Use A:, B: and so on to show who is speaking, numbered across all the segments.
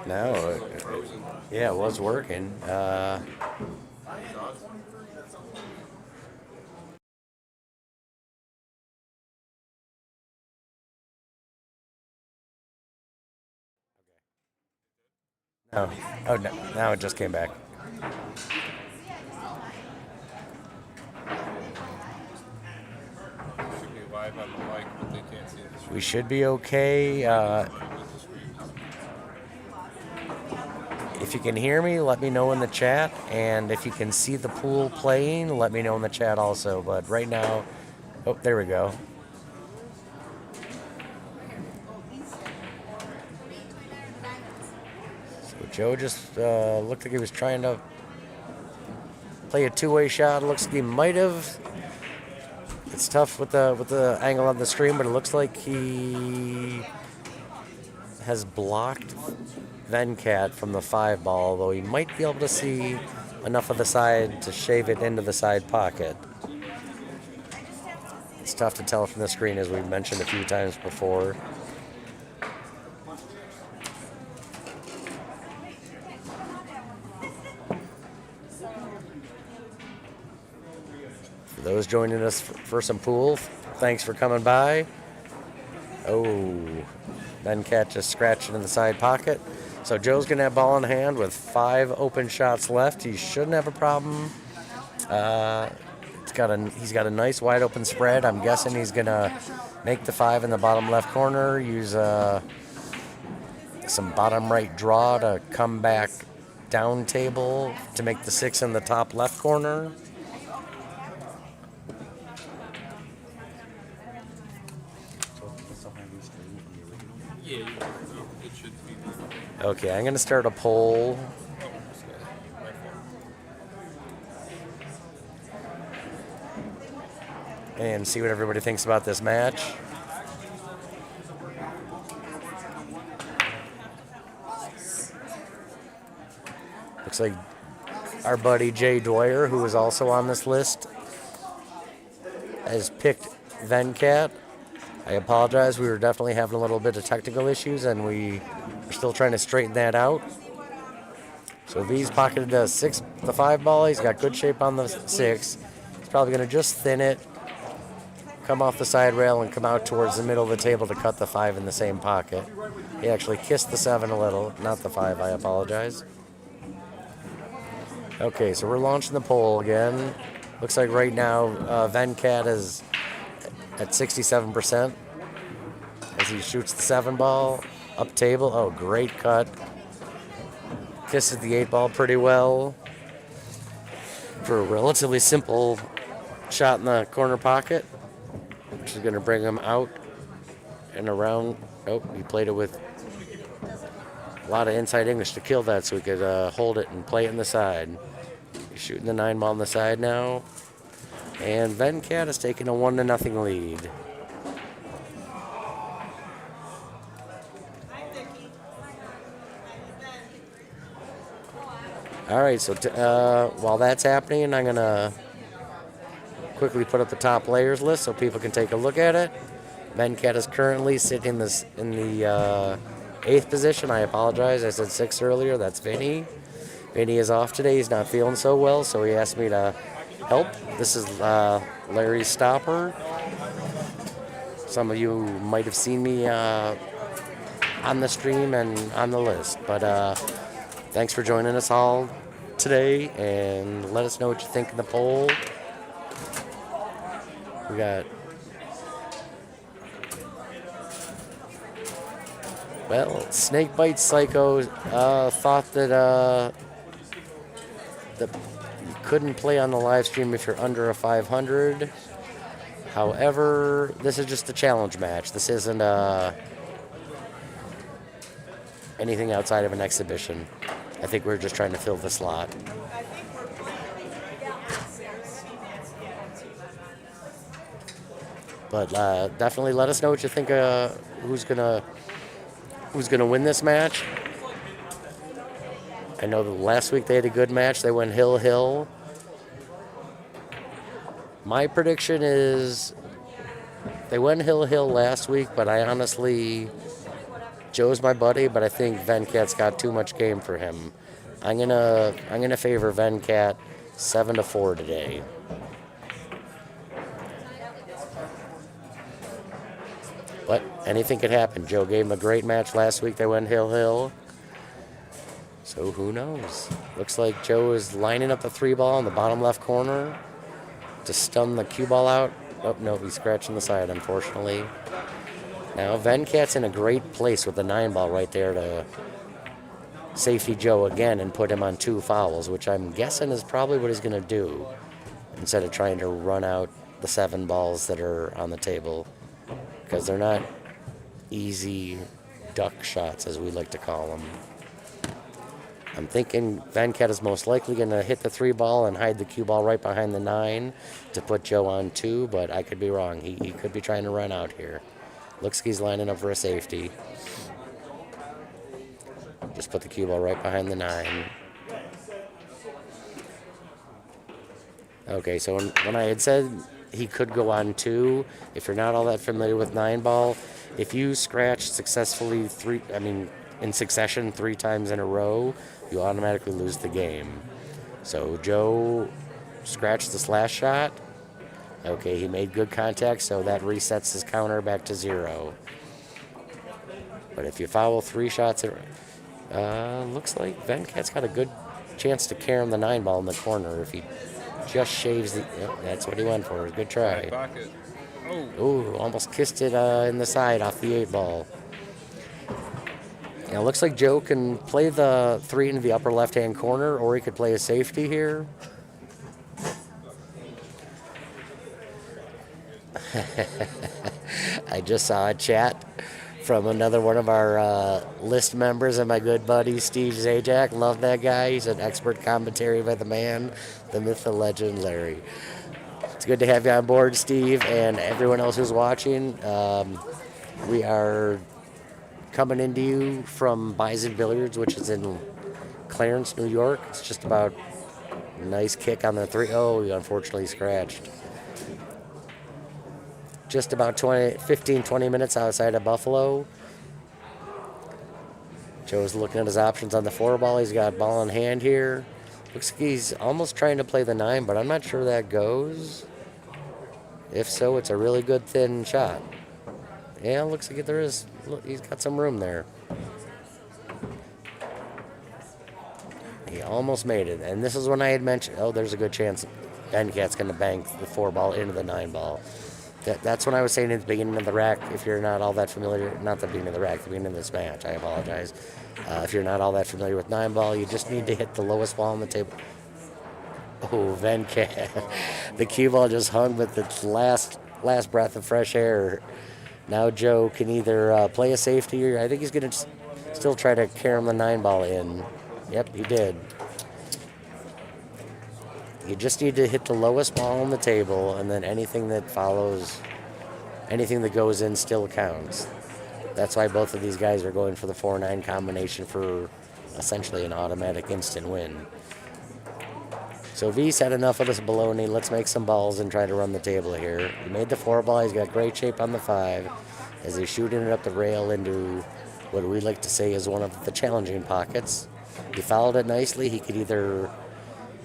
A: No, yeah, it was working. Oh, oh no, now it just came back.
B: Should be live on the mic, but they can't see the
A: We
B: screen.
A: should be okay.
B: With the screen.
A: If you can hear me, let me know in the chat. And if you can see the pool playing, let me know in the chat also. But right now, oh, there we go. So Joe just looked like he was trying to play a two-way shot. Looks like he might have. It's tough with the angle on the stream, but it looks like he has blocked Venkat from the 5 ball, though he might be able to see enough of the side to shave it into the side pocket. It's tough to tell from the screen, as we've mentioned a few times before. For those joining us for some pool, thanks for coming by. Oh, Venkat just scratched it in the side pocket. So Joe's going to have ball in hand with 5 open shots left. He shouldn't have a problem. He's got a nice wide open spread. I'm guessing he's going to make the 5 in the bottom left corner, use some bottom right draw to come back down table to make the 6 in the top left corner.
B: Yeah, it should be.
A: Okay, I'm going to start a poll. And see what everybody thinks about this match. Looks like our buddy Jay Dwyer, who is also on this list, has picked Venkat. I apologize. We were definitely having a little bit of technical issues, and we are still trying to straighten that out. So V's pocketed the 5 ball. He's got good shape on the 6. He's probably going to just thin it, come off the side rail, and come out towards the middle of the table to cut the 5 in the same pocket. He actually kissed the 7 a little, not the 5. I apologize. Okay, so we're launching the poll again. Looks like right now Venkat is at 67% as he shoots the 7 ball up table. Oh, great cut. Kisses the 8 ball pretty well for a relatively simple shot in the corner pocket, which is going to bring him out and around. Oh, he played it with a lot of inside English to kill that so he could hold it and play it in the side. He's shooting the 9 ball on the side now. And Venkat is taking a 1-0 lead. All right, so while that's happening, I'm going to quickly put up the top players list so people can take a look at it. Venkat is currently sitting in the 8th position. I apologize. I said 6th earlier. That's Vinny. Vinny is off today. He's not feeling so well, so he asked me to help. This is Larry Stopper. Some of you might have seen me on the stream and on the list, but thanks for joining us all today, and let us know what you think in the poll. We got, well, Snakebite Psycho thought that you couldn't play on the live stream if you're under a 500. However, this is just a challenge match. This isn't anything outside of an exhibition. I think we're just trying to fill the slot. But definitely let us know what you think. Who's gonna win this match? I know that last week they had a good match. They went hill. My prediction is they went hill last week, but I honestly Joe's my buddy, but I think Venkat's got too much game for him. I'm gonna favor Venkat 7-4 today. But anything could happen. Joe gave him a great match last week. They went hill. So who knows? Looks like Joe is lining up the 3-ball in the bottom left corner to stun the cue ball out. Oh, no, he's scratching the side, unfortunately. Now, Venkat's in a great place with the 9-ball right there to safety Joe again and put him on 2 fouls, which I'm guessing is probably what he's going to do instead of trying to run out the 7 balls that are on the table, because they're not easy duck shots, as we like to call them. I'm thinking Venkat is most likely going to hit the 3-ball and hide the cue ball right behind the 9 to put Joe on 2, but I could be wrong. He could be trying to run out here. Looks like he's lining up for a safety. Just put the cue ball right behind the 9. Okay, so when I had said he could go on 2, if you're not all that familiar with 9-ball, if you scratch successfully in succession 3 times in a row, you automatically lose the game. So Joe scratched this last shot. Okay, he made good contact, so that resets his counter back to 0. But if you foul 3 shots, looks like Venkat's got a good chance to carry him the 9-ball in the corner if he just shaves the... Yep, that's what he went for. Good try.
B: Pocket.
A: Oh, almost kissed it in the side off the 8-ball. Now, it looks like Joe can play the 3 into the upper left-hand corner, or he could play a safety here. I just saw a chat from another one of our list members and my good buddy, Steve Zajac. Love that guy. He's an expert commentary by the man, the myth, the legend, Larry. It's good to have you on board, Steve, and everyone else who's watching. We are coming into you from Bison Billiards, which is in Clarence, New York. It's just about a nice kick on the 3. Oh, he unfortunately scratched. Just about 15, 20 minutes outside of Buffalo. Joe's looking at his options on the 4-ball. He's got ball in hand here. Looks like he's almost trying to play the 9, but I'm not sure that goes. If so, it's a really good thin shot. Yeah, looks like there is. Look, he's got some room there. He almost made it. And this is when I had mentioned, there's a good chance Venkat's going to bank the 4-ball into the 9-ball. That's when I was saying at the beginning of the rack, if you're not all that familiar, not the beginning of the rack, the beginning of this match, I apologize. If you're not all that familiar with 9-ball, you just need to hit the lowest ball on the table. Oh, Venkat. The cue ball just hung with its last breath of fresh air. Now Joe can either play a safety, or I think he's going to still try to carry him the 9-ball in. Yep, he did. You just need to hit the lowest ball on the table, and then anything that follows, anything that goes in still counts. That's why both of these guys are going for the 4-9 combination for essentially an automatic instant win. So V's had enough of this baloney. Let's make some balls and try to run the table here. He made the 4-ball. He's got great shape on the 5 as he's shooting it up the rail into what we like to say is one of the challenging pockets. He fouled it nicely. He could either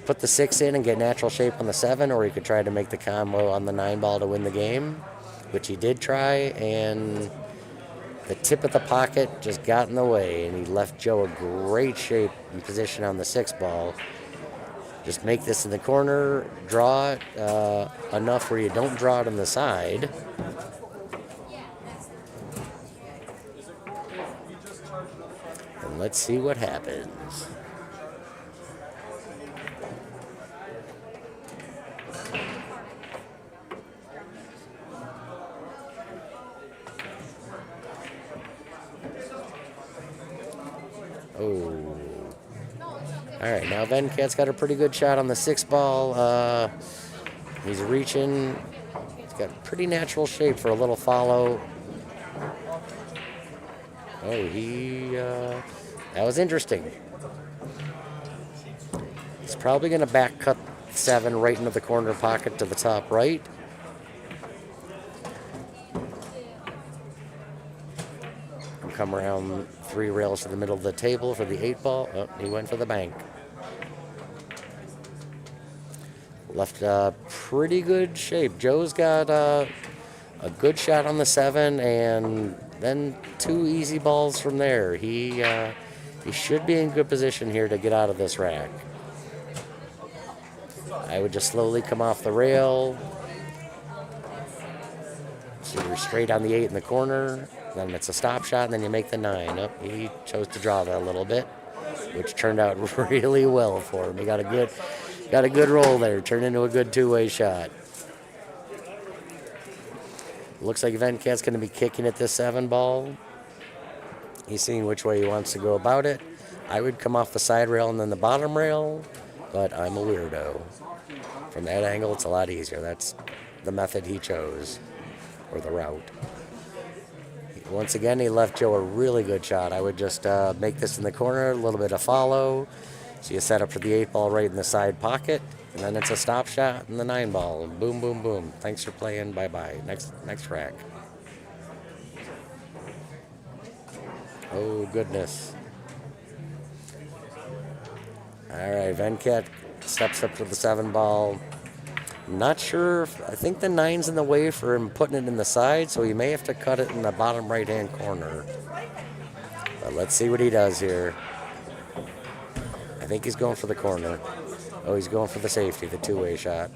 A: put the 6 in and get natural shape on the 7, or he could try to make the combo on the 9-ball to win the game, which he did try, and the tip of the pocket just got in the way, and he left Joe a great shape and position on the 6-ball. Just make this in the corner, draw it enough where you don't draw it on the side. And let's see what happens. Oh. All right, now Venkat's got a pretty good shot on the 6-ball. He's reaching. He's got pretty natural shape for a little follow. Oh, that was interesting. He's probably going to back cut 7 right into the corner pocket to the top right. I'm come around 3 rails to the middle of the table for the 8 ball. Oh, he went for the bank. Left pretty good shape. Joe's got a good shot on the 7, and then 2 easy balls from there. He should be in good position here to get out of this rack. I would just slowly come off the rail. So you're straight on the 8 in the corner. Then it's a stop shot, and then you make the 9. Oh, he chose to draw that a little bit, which turned out really well for him. He got a good roll there. Turned into a good 2-way shot. Looks like Venkat's going to be kicking at this 7 ball. He's seeing which way he wants to go about it. I would come off the side rail and then the bottom rail, but I'm a weirdo. From that angle, it's a lot easier. That's the method he chose, or the route. Once again, he left Joe a really good shot. I would just make this in the corner, a little bit of follow. So you set up for the 8 ball right in the side pocket, and then it's a stop shot and the 9 ball. And boom, boom, boom. Thanks for playing. Bye-bye. Next rack. Oh, goodness. All right, Venkat steps up to the 7 ball. Not sure. I think the 9's in the way for him putting it in the side, so he may have to cut it in the bottom right-hand corner. But let's see what he does here. I think he's going for the corner. Oh, he's going for the safety, the 2-way shot.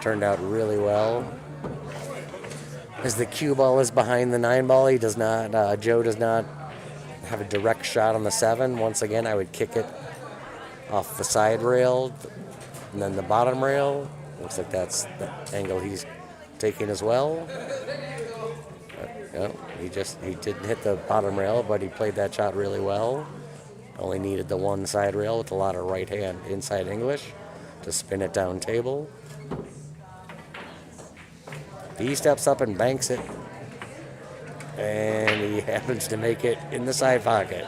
A: Turned out really well. As the cue ball is behind the 9 ball, he does not. Joe does not have a direct shot on the 7. Once again, I would kick it off the side rail, and then the bottom rail. Looks like that's the angle he's taking as well. No, he didn't hit the bottom rail, but he played that shot really well. Only needed the one side rail with a lot of right hand inside English to spin it down table. He steps up and banks it, and he happens to make it in the side pocket.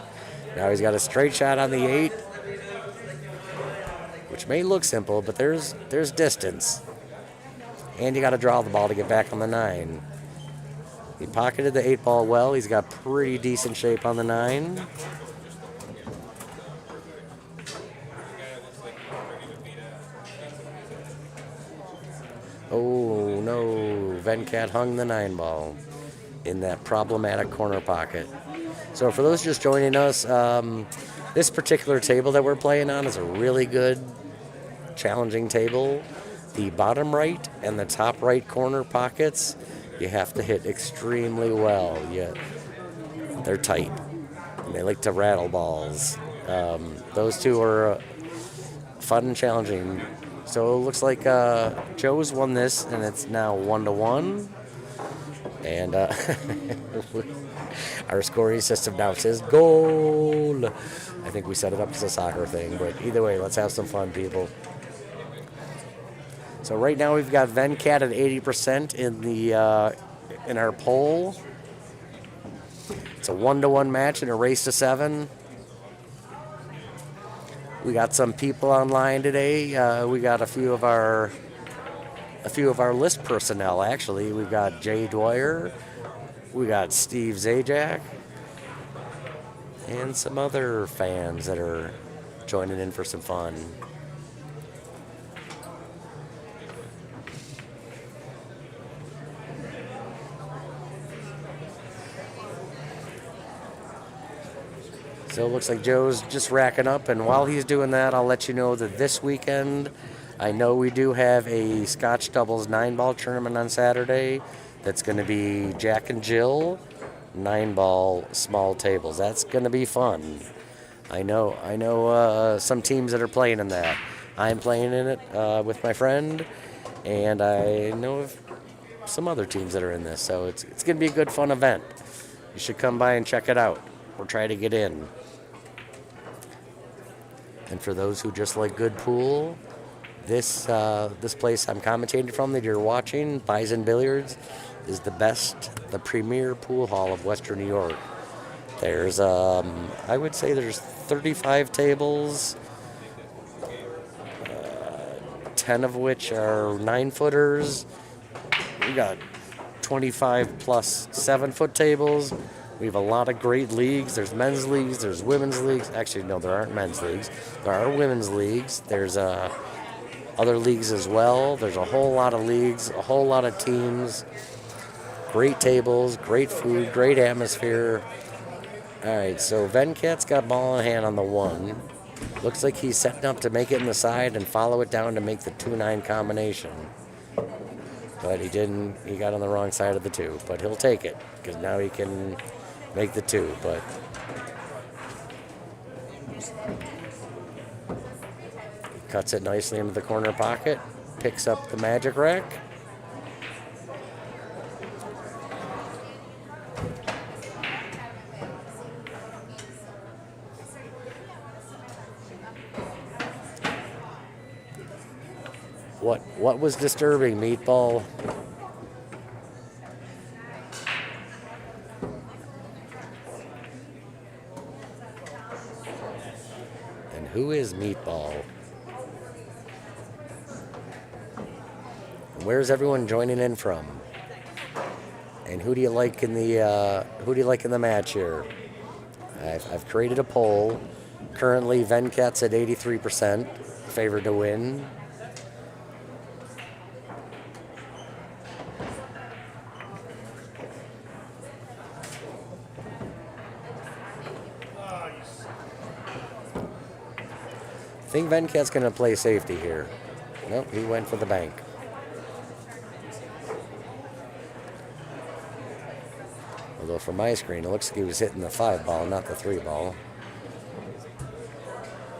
A: Now he's got a straight shot on the 8, which may look simple, but there's distance. And you got to draw the ball to get back on the 9. He pocketed the 8 ball well. He's got pretty decent shape on the 9. Oh, no. Venkat hung the 9 ball in that problematic corner pocket. So for those just joining us, this particular table that we're playing on is a really good, challenging table. The bottom right and the top right corner pockets, you have to hit extremely well. They're tight. They like to rattle balls. Those two are fun and challenging. So it looks like Joe's won this, and it's now 1-1. And our scoring system now says goal. I think we set it up as a soccer thing, but either way, let's have some fun, people. So right now we've got Venkat at 80% in our poll. It's a 1-1 match in a race to 7. We got some people online today. We got a few of our list personnel, actually. We've got Jay Dwyer, we got Steve Zajac, and some other fans that are joining in for some fun. So it looks like Joe's just racking up, and while he's doing that, I'll let you know that this weekend, I know we do have a Scotch Doubles 9-ball tournament on Saturday. That's going to be Jack and Jill 9-ball small tables. That's going to be fun. I know some teams that are playing in that. I'm playing in it with my friend, and I know of some other teams that are in this. So it's going to be a good, fun event. You should come by and check it out. We're trying to get in. And for those who just like good pool, this place I'm commentating from that you're watching, Bison Billiards, is the premier pool hall of Western New York. There's, I would say there's 35 tables, 10 of which are 9-footers. We got 25 plus 7-foot tables. We have a lot of great leagues. There's men's leagues, there's women's leagues. Actually, no, there aren't men's leagues. There are women's leagues. There's other leagues as well. There's a whole lot of leagues, a whole lot of teams. Great tables, great food, great atmosphere. All right, so Venkat's got ball in hand on the 1. Looks like he's setting up to make it in the side and follow it down to make the 2-9 combination. But he didn't. He got on the wrong side of the 2. But he'll take it because now he can make the 2. But he cuts it nicely into the corner pocket. Picks up the magic rack. What was disturbing, Meatball? And who is Meatball? And where's everyone joining in from? And who do you like in the match here? I've created a poll. Currently, Venkat's at 83%, favored to win. I think Venkat's going to play safety here. Nope, he went for the bank. Although from my screen, it looks like he was hitting the 5 ball, not the 3 ball.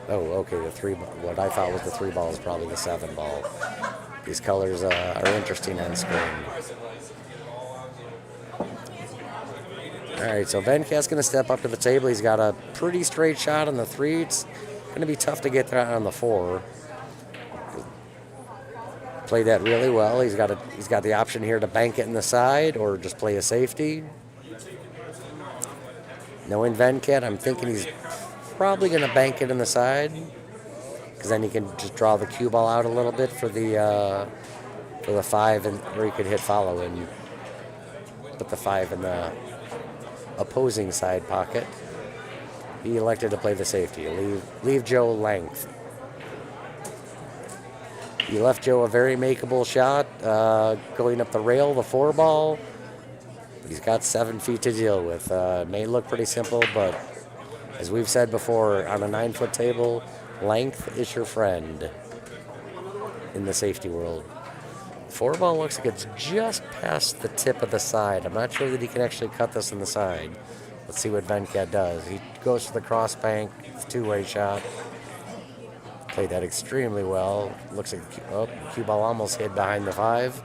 A: Oh, okay, the 3 ball. What I thought was the 3 ball is probably the 7 ball. These colors are interesting on screen. All right, so Venkat's going to step up to the table. He's got a pretty straight shot on the 3. It's going to be tough to get that on the 4. Played that really well. He's got the option here to bank it in the side or just play a safety. Knowing Venkat, I'm thinking he's probably going to bank it in the side because then he can just draw the cue ball out a little bit for the 5 and where he could hit follow and put the 5 in the opposing side pocket. He elected to play the safety. Leave Joe length. He left Joe a very makeable shot going up the rail, the 4 ball. He's got 7 feet to deal with. May look pretty simple, but as we've said before, on a 9-foot table, length is your friend in the safety world. 4 ball looks like it's just past the tip of the side. I'm not sure that he can actually cut this in the side. Let's see what Venkat does. He goes to the cross bank. It's a 2-way shot. Played that extremely well. Looks like the cue ball almost hid behind the 5.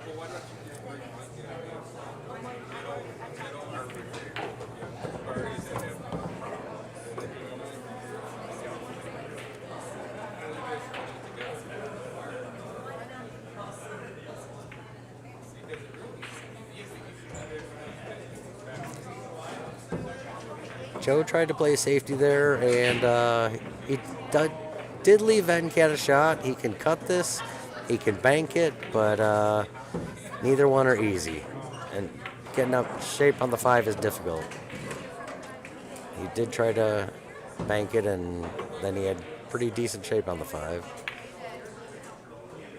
A: Joe tried to play safety there, and he did leave Venkat a shot. He can cut this, he can bank it, but neither one are easy. And getting up shape on the 5 is difficult. He did try to bank it, and then he had pretty decent shape on the 5.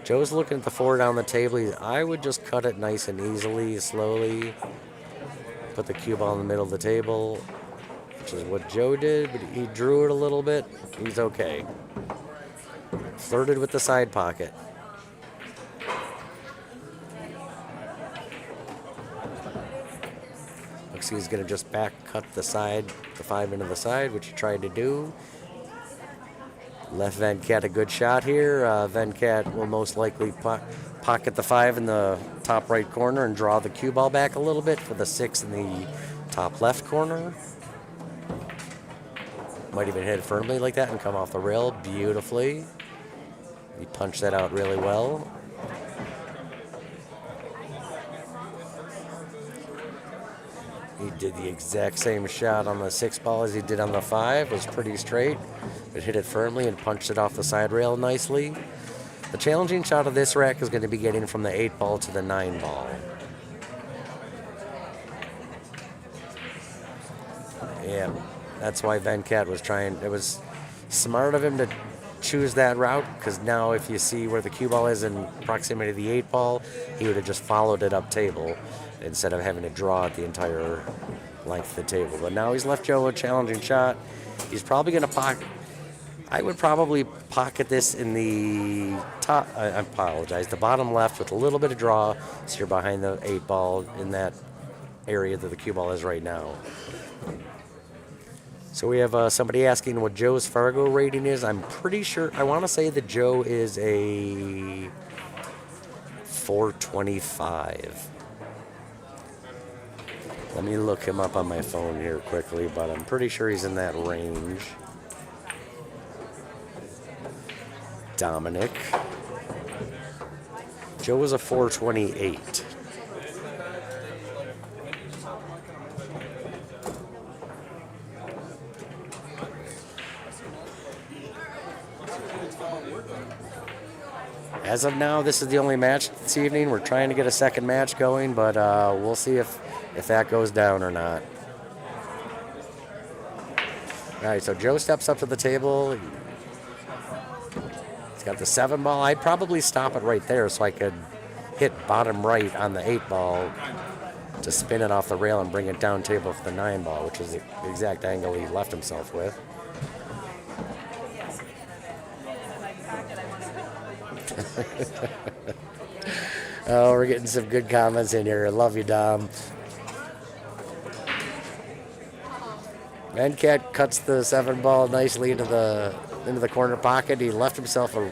A: Joe's looking at the 4 down the table. I would just cut it nice and easily, slowly. Put the cue ball in the middle of the table, which is what Joe did, but he drew it a little bit. He's okay. Flirted with the side pocket. Looks like he's going to just back cut the 5 into the side, which he tried to do. Left Venkat a good shot here. Venkat will most likely pocket the 5 in the top right corner and draw the cue ball back a little bit for the 6 in the top left corner. Might even hit it firmly like that and come off the rail beautifully. He punched that out really well. He did the exact same shot on the 6 ball as he did on the 5. It was pretty straight, but hit it firmly and punched it off the side rail nicely. The challenging shot of this rack is going to be getting from the 8 ball to the 9 ball. Yeah, that's why Venkat was trying. It was smart of him to choose that route because now if you see where the cue ball is in proximity to the 8 ball, he would have just followed it up table instead of having to draw it the entire length of the table. But now he's left Joe a challenging shot. He's probably going to pocket. I would probably pocket this in the top. I apologize. The bottom left with a little bit of draw, so you're behind the 8 ball in that area that the cue ball is right now. So we have somebody asking what Joe's Fargo rating is. I'm pretty sure. I want to say that Joe is a 425. Let me look him up on my phone here quickly, but I'm pretty sure he's in that range. Dominic. Joe was a 428. As of now, this is the only match this evening. We're trying to get a second match going, but we'll see if that goes down or not. All right, so Joe steps up to the table. He's got the 7 ball. I'd probably stop it right there so I could hit bottom right on the 8 ball to spin it off the rail and bring it down table for the 9 ball, which is the exact angle he left himself with. Oh, we're getting some good comments in here. I love you, Dom. Venkat cuts the 7 ball nicely into the corner pocket. He left himself a.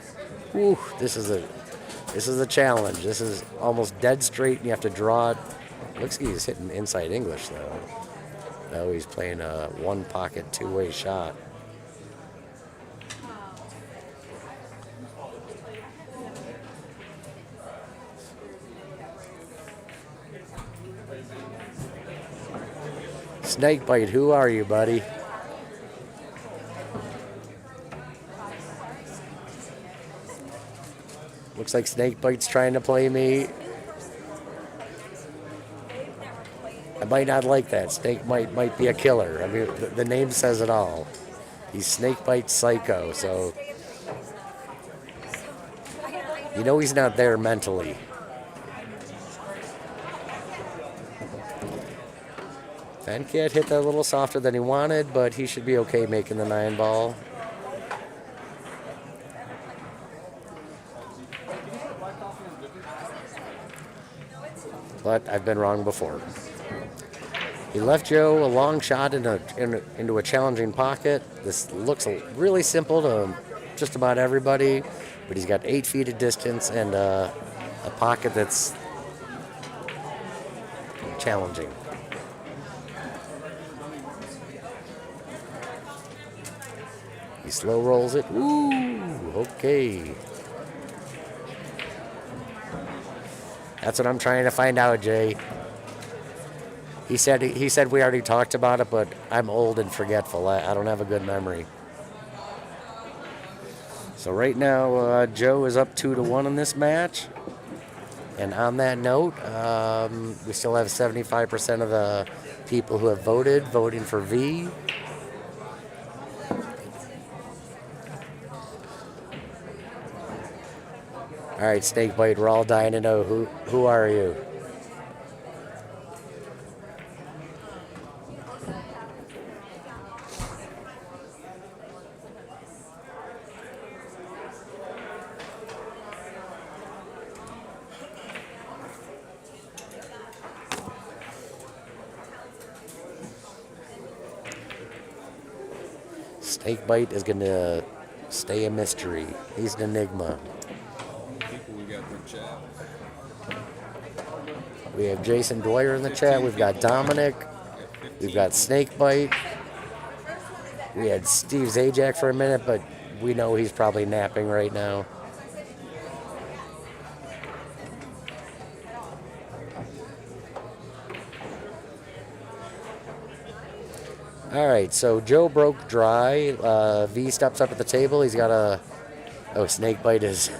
A: Whew, this is a challenge. This is almost dead straight, and you have to draw it. Looks like he's hitting inside English though. No, he's playing a one pocket two-way shot. Snakebite, who are you, buddy? Looks like Snakebite's trying to play me. I might not like that. Snake might be a killer. I mean, the name says it all. He's Snakebite Psycho, so you know he's not there mentally. Venkat hit that a little softer than he wanted, but he should be okay making the 9 ball. But I've been wrong before. He left Joe a long shot into a challenging pocket. This looks really simple to just about everybody, but he's got 8 feet of distance and a pocket that's challenging. He slow rolls it. Ooh, okay. That's what I'm trying to find out, Jay. He said we already talked about it, but I'm old and forgetful. I don't have a good memory. So right now, Joe is up 2-1 in this match. And on that note, we still have 75% of the people who have voting for V. All right, Snakebite, we're all dying to know who are you? Snakebite is going to stay a mystery. He's an enigma. We have Jason Dwyer in the chat. We've got Dominic. We've got Snakebite. We had Steve Zajac for a minute, but we know he's probably napping right now. All right, so Joe broke dry. V steps up at the table. He's got a... Oh, Snakebite is...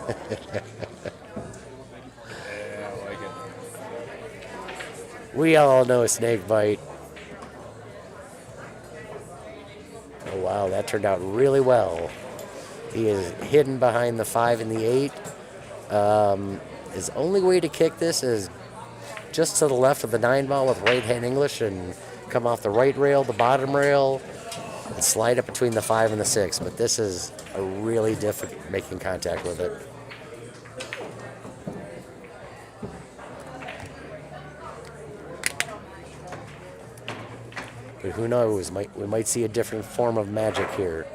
A: We all know Snakebite. Wow, that turned out really well. He is hidden behind the 5 and the 8. His only way to kick this is just to the left of the 9 ball with right hand English and come off the right rail, the bottom rail, and slide up between the 5 and the 6. But this is a really difficult making contact with it. But who knows? We might see a different form of magic here.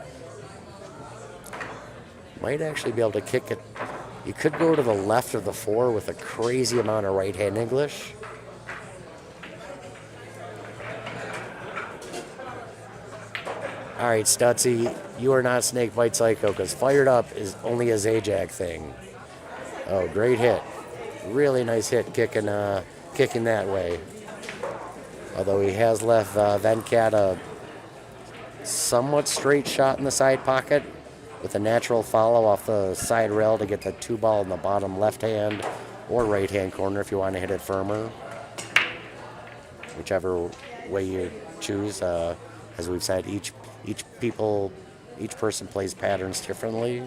A: Might actually be able to kick it. You could go to the left of the 4 with a crazy amount of right hand English. All right, Stutzy, you are not Snakebite Psycho because Fired Up is only a Zajac thing. Oh, great hit. Really nice hit kicking that way. Although he has left Venkat a somewhat straight shot in the side pocket with a natural follow off the side rail to get the 2 ball in the bottom left hand or right hand corner if you want to hit it firmer. Whichever way you choose. As we've said, each person plays patterns differently.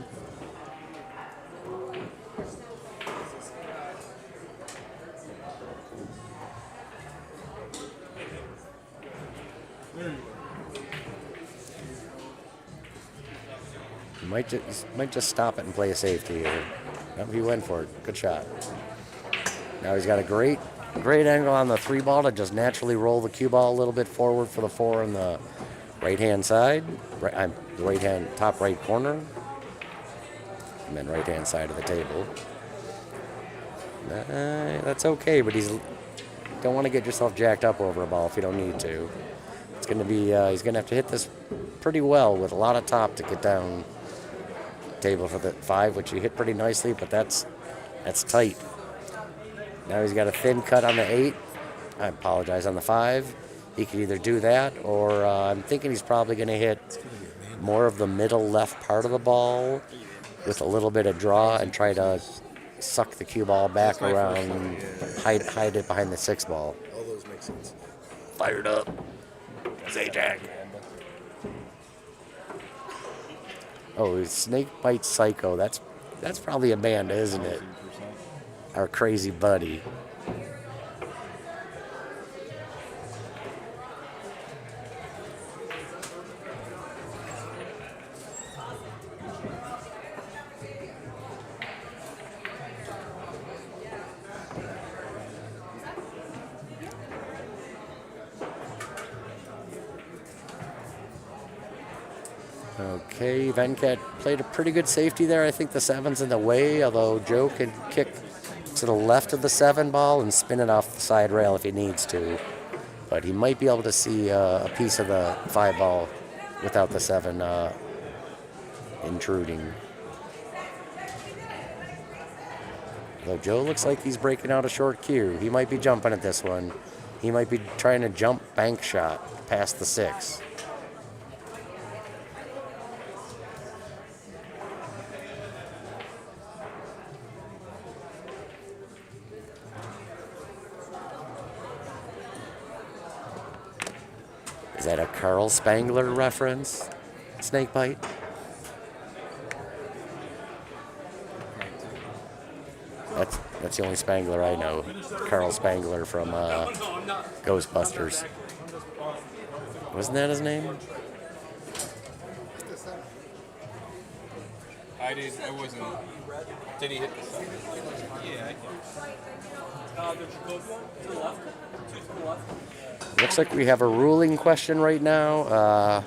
A: You might just stop it and play a safety here. Nope, he went for it. Good shot. Now he's got a great angle on the 3 ball to just naturally roll the cue ball a little bit forward for the 4 on the right hand side, the right hand top right corner, and then right hand side of the table. That's okay, but don't want to get yourself jacked up over a ball if you don't need to. It's going to be he's going to have to hit this pretty well with a lot of top to get down table for the 5, which he hit pretty nicely, but that's tight. Now he's got a thin cut on the 8. I apologize, on the 5. He could either do that, or I'm thinking he's probably going to hit more of the middle left part of the ball with a little bit of draw and try to suck the cue ball back around and hide it behind the 6 ball.
C: All those make sense.
A: Fired Up. Zajac. Oh, Snakebite Psycho. That's probably Amanda, isn't it? Our crazy buddy. Okay, Venkat played a pretty good safety there. I think the 7's in the way, although Joe can kick to the left of the 7 ball and spin it off the side rail if he needs to. But he might be able to see a piece of the 5 ball without the 7 intruding. Though Joe looks like he's breaking out a short cue. He might be jumping at this one. He might be trying to jump bank shot past the 6. Is that a Carl Spangler reference? Snakebite? That's the only Spangler I know. Carl Spangler from Ghostbusters. Wasn't that his name?
B: I wasn't. Did he hit the 7? Yeah, I can.
A: Looks like we have a ruling question right now.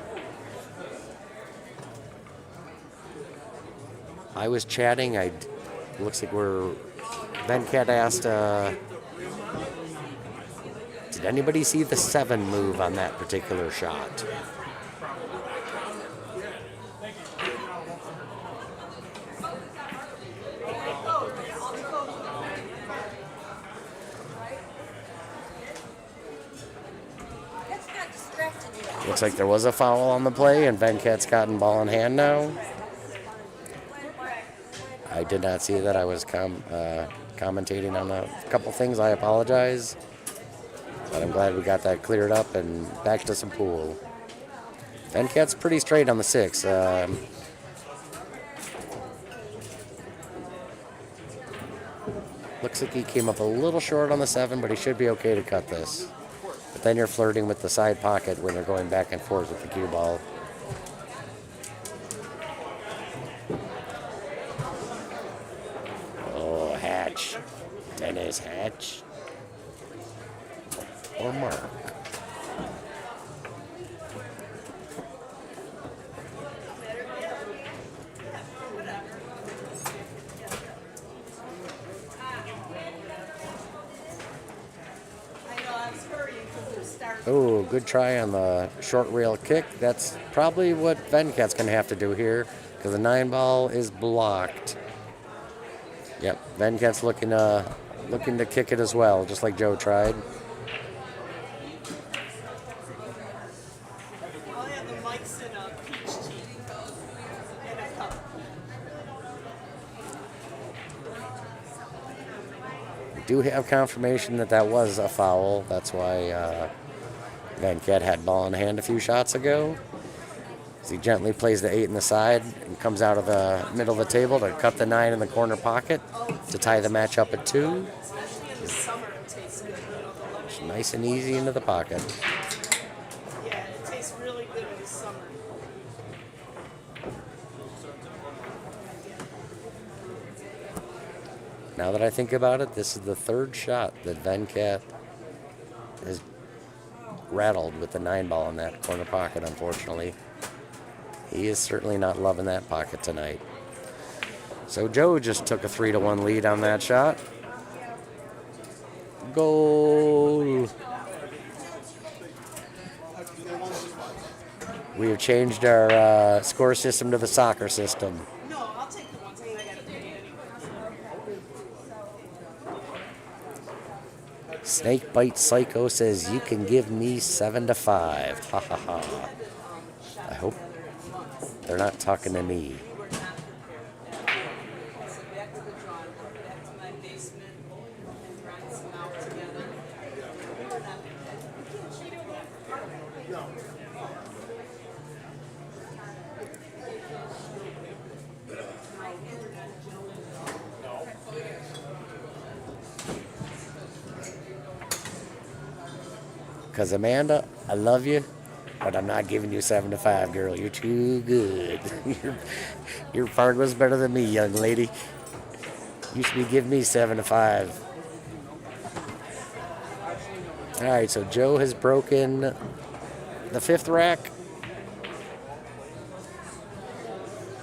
A: I was chatting. Looks like Venkat asked, did anybody see the 7 move on that particular shot? Looks like there was a foul on the play, and Venkat's gotten ball in hand now. I did not see that. I was commentating on a couple things. I apologize. But I'm glad we got that cleared up and back to some pool. Venkat's pretty straight on the 6. Looks like he came up a little short on the 7, but he should be okay to cut this. But then you're flirting with the side pocket when they're going back and forth with the cue ball. Oh, Hatch. Dennis Hatch. Or Mark. Oh, good try on the short rail kick. That's probably what Venkat's going to have to do here because the 9 ball is blocked. Yep, Venkat's looking to kick it as well, just like Joe tried.
C: I'll have the mics in a peach tea and a cup.
A: We do have confirmation that that was a foul. That's why Venkat had ball in hand a few shots ago. As he gently plays the 8 in the side and comes out of the middle of the table to cut the 9 in the corner pocket to tie the match up at 2.
C: Especially in the summer, it tastes good.
A: It's nice and easy into the pocket.
C: Yeah, it tastes really good in the summer.
A: Now that I think about it, this is the 3rd shot that Venkat has rattled with the 9 ball in that corner pocket, unfortunately. He is certainly not loving that pocket tonight. So Joe just took a 3-1 lead on that shot. Goal. We have changed our score system to the soccer system.
C: No, I'll take the ones I gotta pay anyway.
A: Snakebite Psycho says you can give me 7-5. Ha ha ha. I hope they're not talking to me.
C: So back to the drawing board, back to my basement, and grind some out together.
A: Because Amanda, I love you, but I'm not giving you 7-5, girl. You're too good. your part was better than me, young lady. You should be giving me 7-5. All right, so Joe has broken the 5th rack.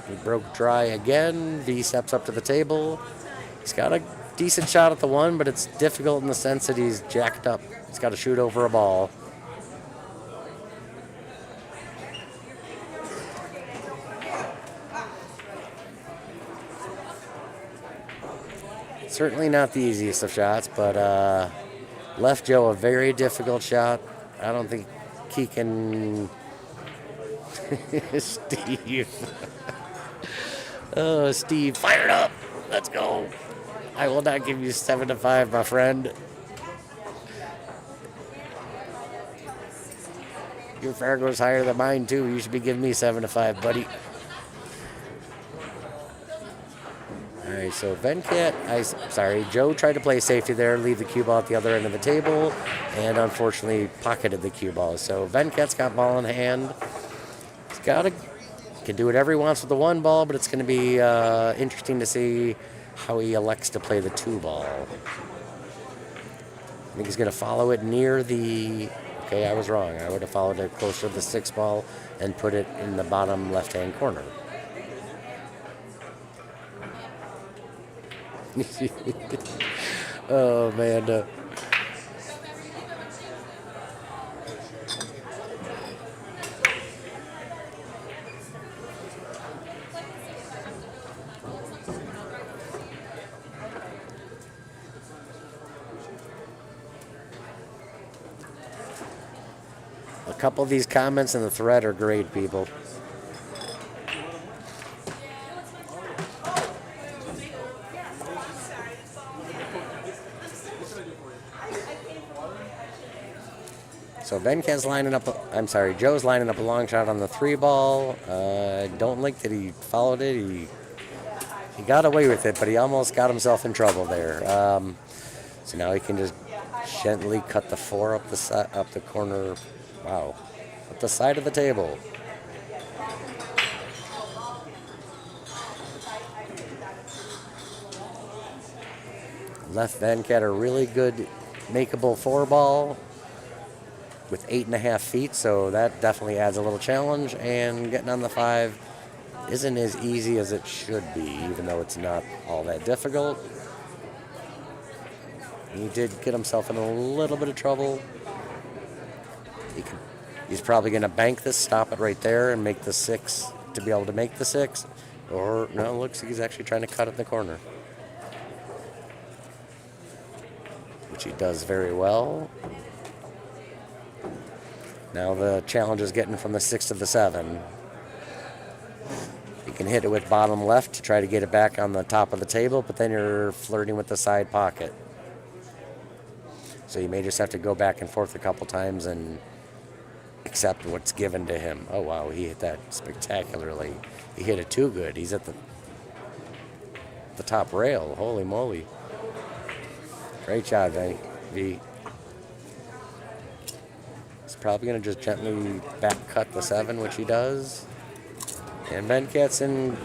A: He broke dry again. V steps up to the table. He's got a decent shot at the 1, but it's difficult in the sense that he's jacked up. He's got to shoot over a ball. Certainly not the easiest of shots, but left Joe a very difficult shot. I don't think he can... Steve. Oh, Steve, fire it up. Let's go. I will not give you 7-5, my friend. Your fare goes higher than mine, too. You should be giving me 7-5, buddy. All right, so Joe tried to play safety there, leave the cue ball at the other end of the table, and unfortunately pocketed the cue ball. So Venkat's got ball in hand. Can do whatever he wants with the 1 ball, but it's going to be interesting to see how he elects to play the 2 ball. I think he's going to follow it near the... Okay, I was wrong. I would have followed it closer to the 6 ball and put it in the bottom left-hand corner. Oh, man. A couple of these comments in the thread are great, people. So Venkat's lining up. I'm sorry, Joe's lining up a long shot on the 3 ball. I don't like that he followed it. He got away with it, but he almost got himself in trouble there. So now he can just gently cut the 4 up the corner. Wow, up the side of the table. Left Venkat a really good makeable 4 ball with 8.5 feet, so that definitely adds a little challenge. And getting on the 5 isn't as easy as it should be, even though it's not all that difficult. He did get himself in a little bit of trouble. He's probably going to bank this, stop it right there, and make the 6 to be able to make the 6. Or, no, looks like he's actually trying to cut it in the corner, which he does very well. Now the challenge is getting from the 6 to the 7. You can hit it with bottom left to try to get it back on the top of the table, but then you're flirting with the side pocket. So you may just have to go back and forth a couple times and accept what's given to him. Oh, wow, he hit that spectacularly. He hit it too good. He's at the top rail. Holy moly. Great job, V. He's probably going to just gently back cut the 7, which he does. And Venkat's in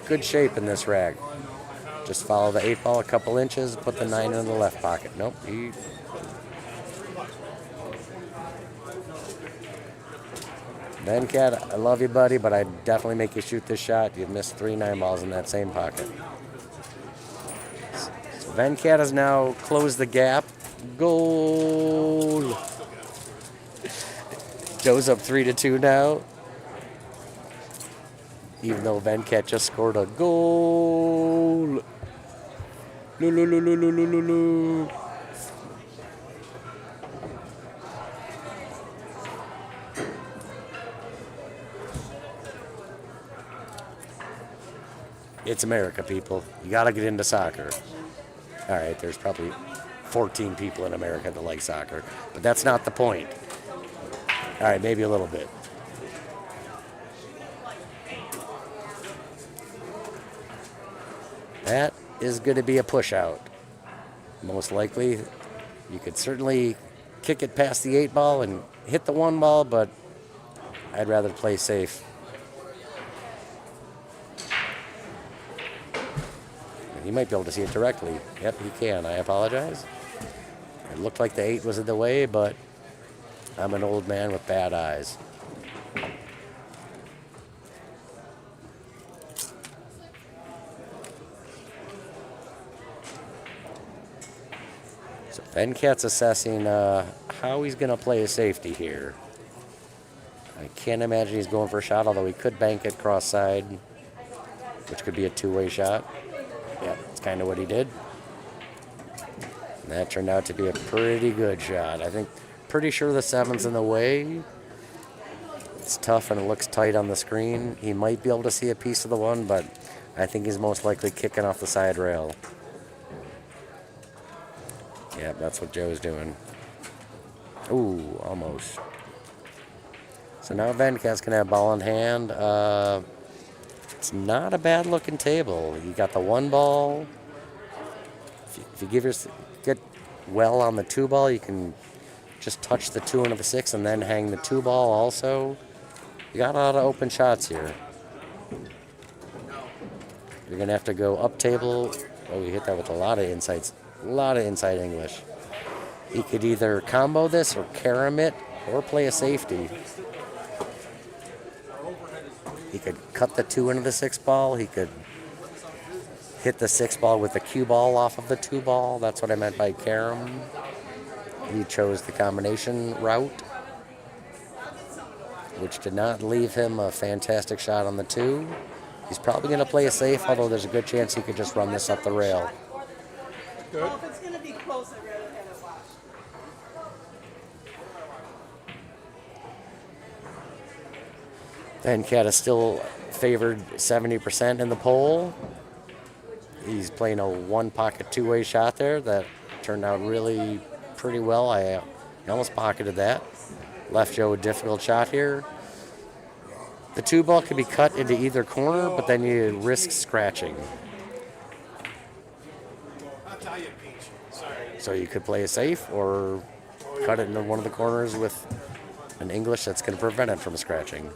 A: good shape in this rag. Just follow the 8 ball a couple inches, put the 9 in the left pocket. Nope, Venkat, I love you, buddy, but I'd definitely make you shoot this shot. You've missed 3 9-balls in that same pocket. So Venkat has now closed the gap. Goal! Joe's up 3-2 now. Even though Venkat just scored a goal. Loo. It's America, people. You gotta get into soccer. All right, there's probably 14 people in America that like soccer, but that's not the point. All right, maybe a little bit. That is going to be a push out. Most likely, you could certainly kick it past the 8 ball and hit the 1 ball, but I'd rather play safe. He might be able to see it directly. Yep, he can. I apologize. It looked like the 8 was in the way, but I'm an old man with bad eyes. So Venkat's assessing how he's going to play his safety here. I can't imagine he's going for a shot, although he could bank it cross side, which could be a 2-way shot. Yeah, that's kind of what he did. And that turned out to be a pretty good shot. I think, pretty sure the 7's in the way. It's tough and it looks tight on the screen. He might be able to see a piece of the 1, but I think he's most likely kicking off the side rail. Yeah, that's what Joe's doing. Ooh, almost. So now Venkat's going to have ball in hand. It's not a bad looking table. You got the 1 ball. If you get well on the 2 ball, you can just touch the 2 into the 6 and then hang the 2 ball also. You got a lot of open shots here. You're going to have to go up table. Oh, you hit that with a lot of insights. A lot of inside English. He could either combo this or carom it or play a safety. He could cut the 2 into the 6 ball. He could hit the 6 ball with the cue ball off of the 2 ball. That's what I meant by carom. He chose the combination route, which did not leave him a fantastic shot on the 2. He's probably going to play it safe, although there's a good chance he could just run this up the rail.
C: Well, if it's going to be close, I'd rather have it watched.
A: Venkat is still favored 70% in the poll. He's playing a 1 pocket 2-way shot there that turned out really pretty well. I He almost pocketed that. Left Joe a difficult shot here. The 2 ball can be cut into either corner, but then you risk scratching. So you could play it safe or cut it into one of the corners with an English that's going to prevent it from scratching.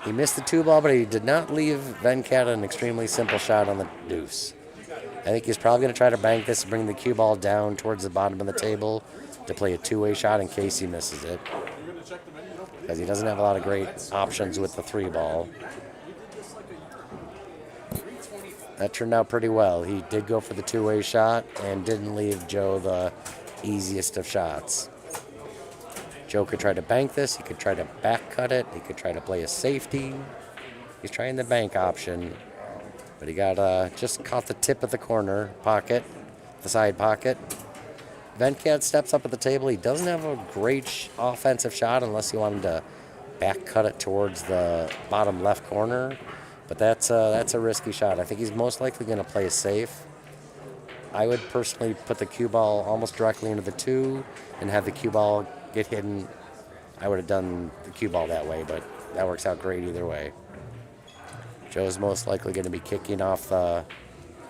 A: He missed the 2 ball, but he did not leave Venkat an extremely simple shot on the deuce. I think he's probably going to try to bank this and bring the cue ball down towards the bottom of the table to play a 2-way shot in case he misses it. Because he doesn't have a lot of great options with the 3 ball. That turned out pretty well. He did go for the 2-way shot and didn't leave Joe the easiest of shots. Joe could try to bank this. He could try to back cut it. He could try to play a safety. He's trying the bank option. But he got just caught the tip of the corner pocket, the side pocket. Venkat steps up at the table. He doesn't have a great offensive shot unless you want him to back cut it towards the bottom left corner. But that's a risky shot. I think he's most likely going to play it safe. I would personally put the cue ball almost directly into the 2 and have the cue ball get hidden. I would have done the cue ball that way, but that works out great either way. Joe's most likely going to be kicking off the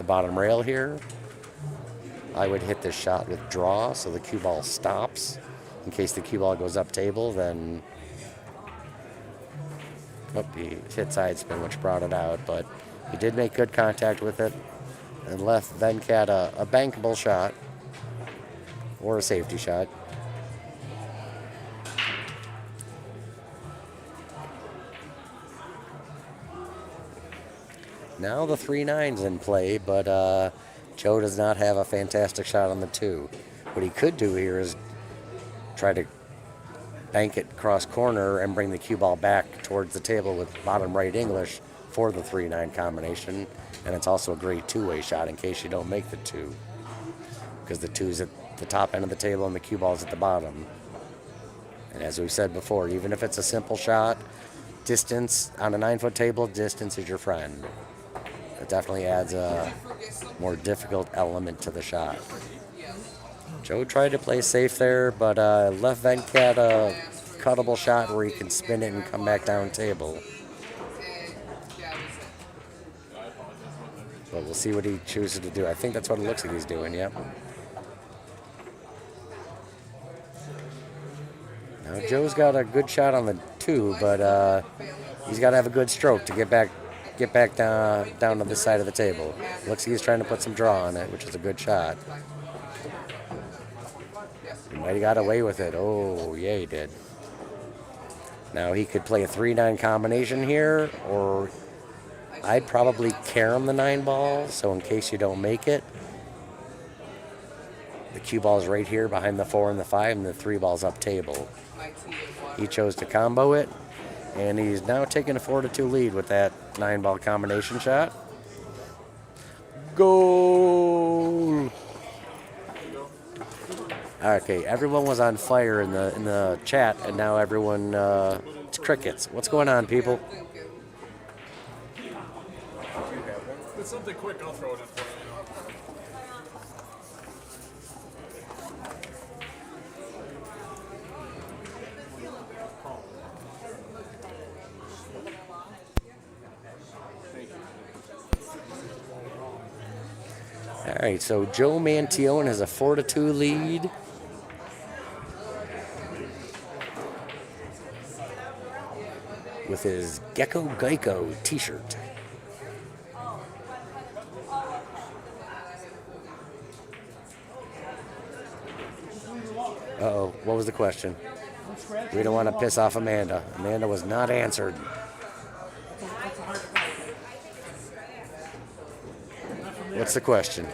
A: bottom rail here. I would hit this shot with draw so the cue ball stops. In case the cue ball goes up table, then he hit side spin, which brought it out, but he did make good contact with it and left Venkat a bankable shot or a safety shot. Now the 3-9's in play, but Joe does not have a fantastic shot on the 2. What he could do here is try to bank it cross corner and bring the cue ball back towards the table with bottom right English for the 3-9 combination. And it's also a great 2-way shot in case you don't make the 2. Because the 2's at the top end of the table and the cue ball's at the bottom. And as we said before, even if it's a simple shot, distance on a 9-foot table, distance is your friend. It definitely adds a more difficult element to the shot. Joe tried to play safe there, but left Venkat a cuttable shot where he can spin it and come back down table. But we'll see what he chooses to do. I think that's what it looks like he's doing, yep. Now Joe's got a good shot on the 2, but he's got to have a good stroke to get back down to this side of the table. Looks like he's trying to put some draw on it, which is a good shot. He might have got away with it. Oh, yeah, he did. Now he could play a 3-9 combination here, or I'd probably carom the 9-ball, so in case you don't make it, the cue ball's right here behind the 4 and the 5, and the 3-ball's up table. He chose to combo it, and he's now taking a 4-2 lead with that 9-ball combination shot. Goal! Okay, everyone was on fire in the chat, and now everyone it's crickets. What's going on, people?
B: If it's something quick, I'll throw it in for you.
A: All right, so Joe Mantione has a 4-2 lead. With his Gecko Geico t-shirt. Uh-oh, what was the question? We don't want to piss off Amanda. Amanda was not answered. What's the question?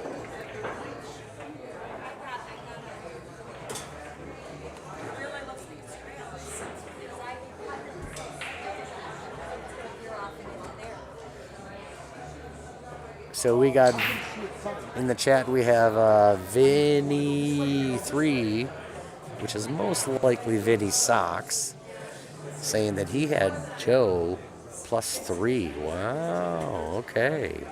A: So we got in the chat, we have Vinny3, which is most likely Vinny Socks, saying that he had Joe +3. Wow, okay.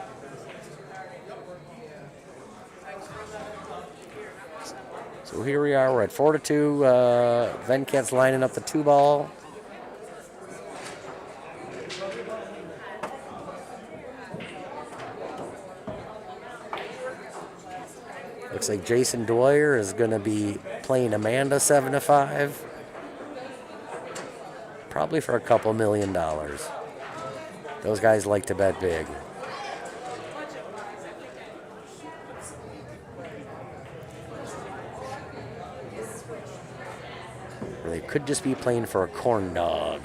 A: So here we are. We're at 4-2. Venkat's lining up the 2-ball. Looks like Jason Dwyer is going to be playing Amanda 7-5. Probably for a couple $1 million. Those guys like to bet big. Or they could just be playing for a corn dog.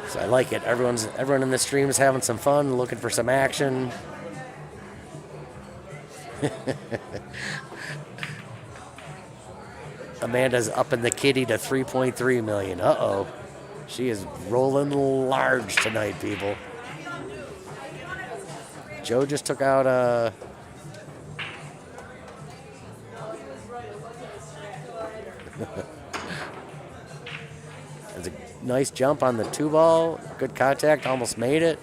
A: So I like it. Everyone in the stream is having some fun, looking for some action. Amanda's upping the kitty to 3.3 million. Uh-oh. She is rolling large tonight, people. Joe just took out a... There's a nice jump on the 2-ball. Good contact, almost made it.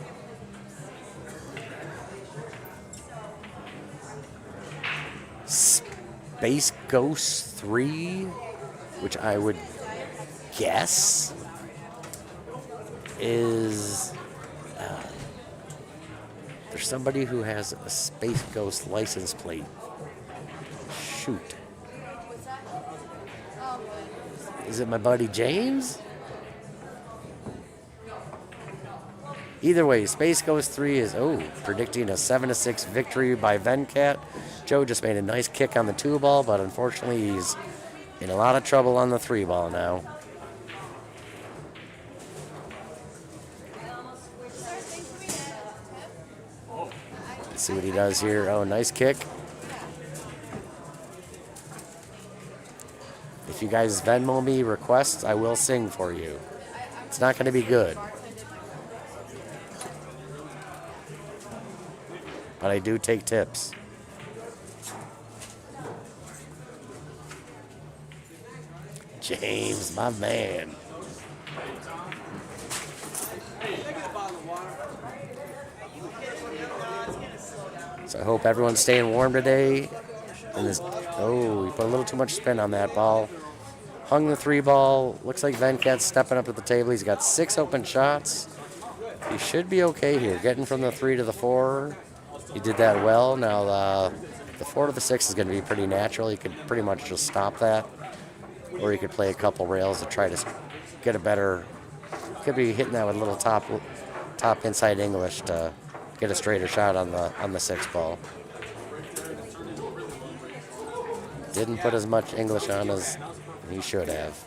A: Space Ghost 3, which I would guess is there's somebody who has a Space Ghost license plate. Shoot. Is it my buddy James? Either way, Space Ghost 3 is, predicting a 7-6 victory by Venkat. Joe just made a nice kick on the 2-ball, but unfortunately he's in a lot of trouble on the 3-ball now. Let's see what he does here. Oh, nice kick. If you guys Venmo me requests, I will sing for you. It's not going to be good. But I do take tips. James, my man. So I hope everyone's staying warm today. And this, he put a little too much spin on that ball. Hung the 3-ball. Looks like Venkat's stepping up at the table. He's got 6 open shots. He should be okay here. Getting from the 3 to the 4. He did that well. Now the 4 to the 6 is going to be pretty natural. He could pretty much just stop that. Or he could play a couple rails to try to get a better... Could be hitting that with a little top inside English to get a straighter shot on the 6-ball. Didn't put as much English on as he should have.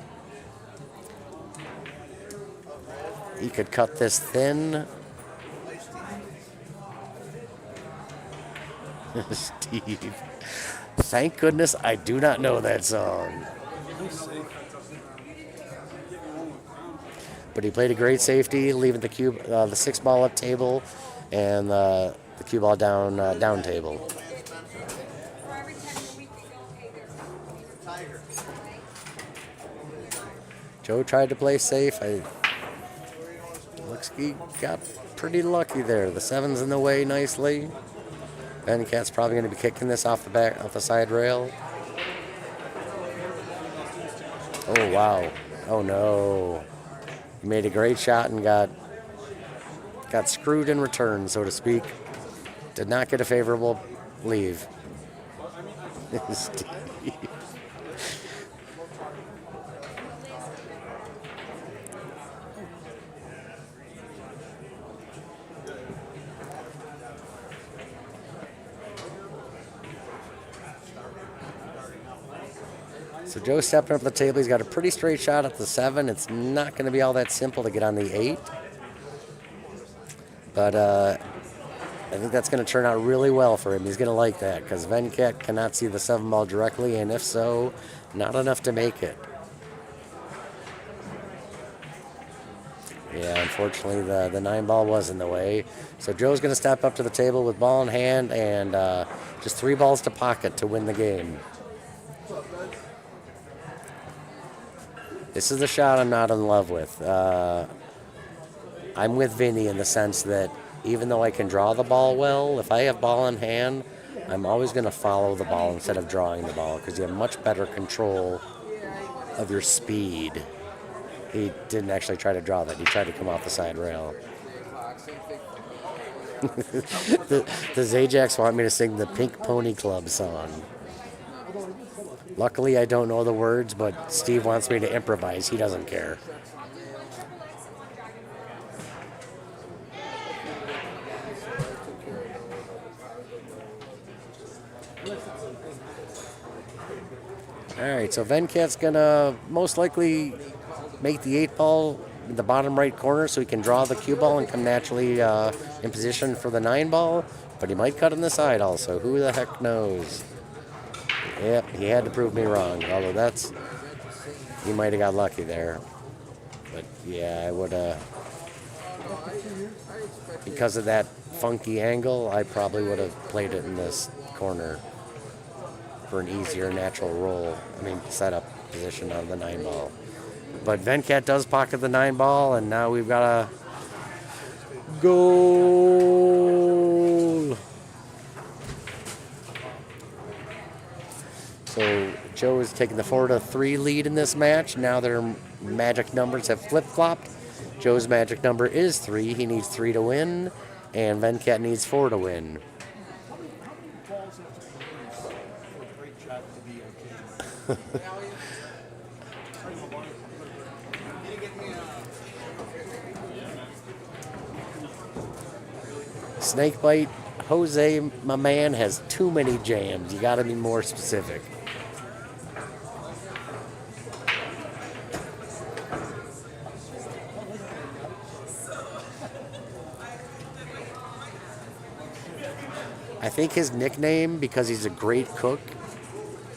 A: He could cut this thin. Steve. Thank goodness I do not know that song. But he played a great safety, leaving the 6-ball up table and the cue ball down table. Joe tried to play safe. Looks he got pretty lucky there. The 7's in the way nicely. Venkat's probably going to be kicking this off the side rail. Oh wow! Oh no! He made a great shot and got screwed in return, so to speak. Did not get a favorable leave. So Joe stepping up the table. He's got a pretty straight shot at the 7. It's not going to be all that simple to get on the 8. But I think that's going to turn out really well for him. He's going to like that because Venkat cannot see the 7-ball directly, and if so, not enough to make it. Yeah, unfortunately, the 9-ball was in the way. So Joe's going to step up to the table with ball in hand and just 3 balls to pocket to win the game. This is the shot I'm not in love with. I'm with Vinny in the sense that even though I can draw the ball well, if I have ball in hand, I'm always going to follow the ball instead of drawing the ball because you have much better control of your speed. He didn't actually try to draw that. He tried to come off the side rail. the Zajacs want me to sing the Pink Pony Club song. Luckily, I don't know the words, but Steve wants me to improvise. He doesn't care. Alright, so Venkat's gonna most likely make the 8-ball in the bottom right corner so he can draw the cue ball and come naturally in position for the 9-ball, but he might cut on the side also. Who the heck knows? Yep, he had to prove me wrong, although he might have got lucky there. But yeah, I would because of that funky angle, I probably would have played it in this corner for an easier natural roll. Setup position on the 9-ball. But Venkat does pocket the 9-ball, and now we've got a goal. So Joe is taking the 4-3 lead in this match. Now their magic numbers have flip-flopped. Joe's magic number is 3. He needs 3 to win, and Venkat needs 4 to win. Snakebite Jose, my man, has too many jams. You gotta be more specific. I think his nickname, because he's a great cook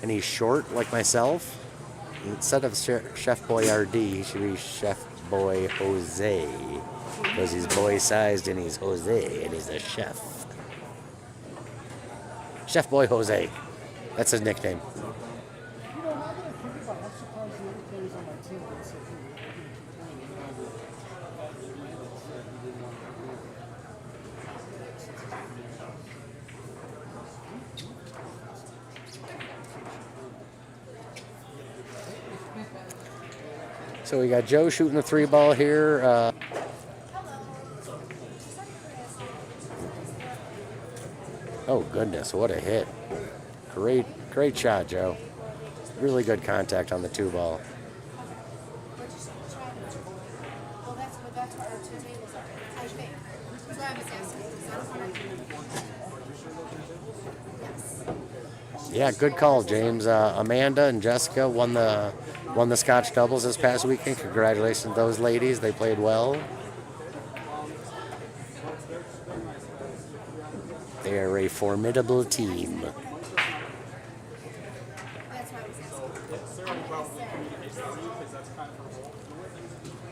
A: and he's short like myself, instead of Chef Boyardee, he should be Chef Boy Jose, because he's boy-sized and he's Jose and he's a chef. Chef Boy Jose. That's his nickname. So we got Joe shooting the 3-ball here. Oh goodness, what a hit. Great shot, Joe. Really good contact on the 2-ball. Yeah, good call, James. Amanda and Jessica won the Scotch doubles this past weekend. Congratulations to those ladies. They played well. They are a formidable team.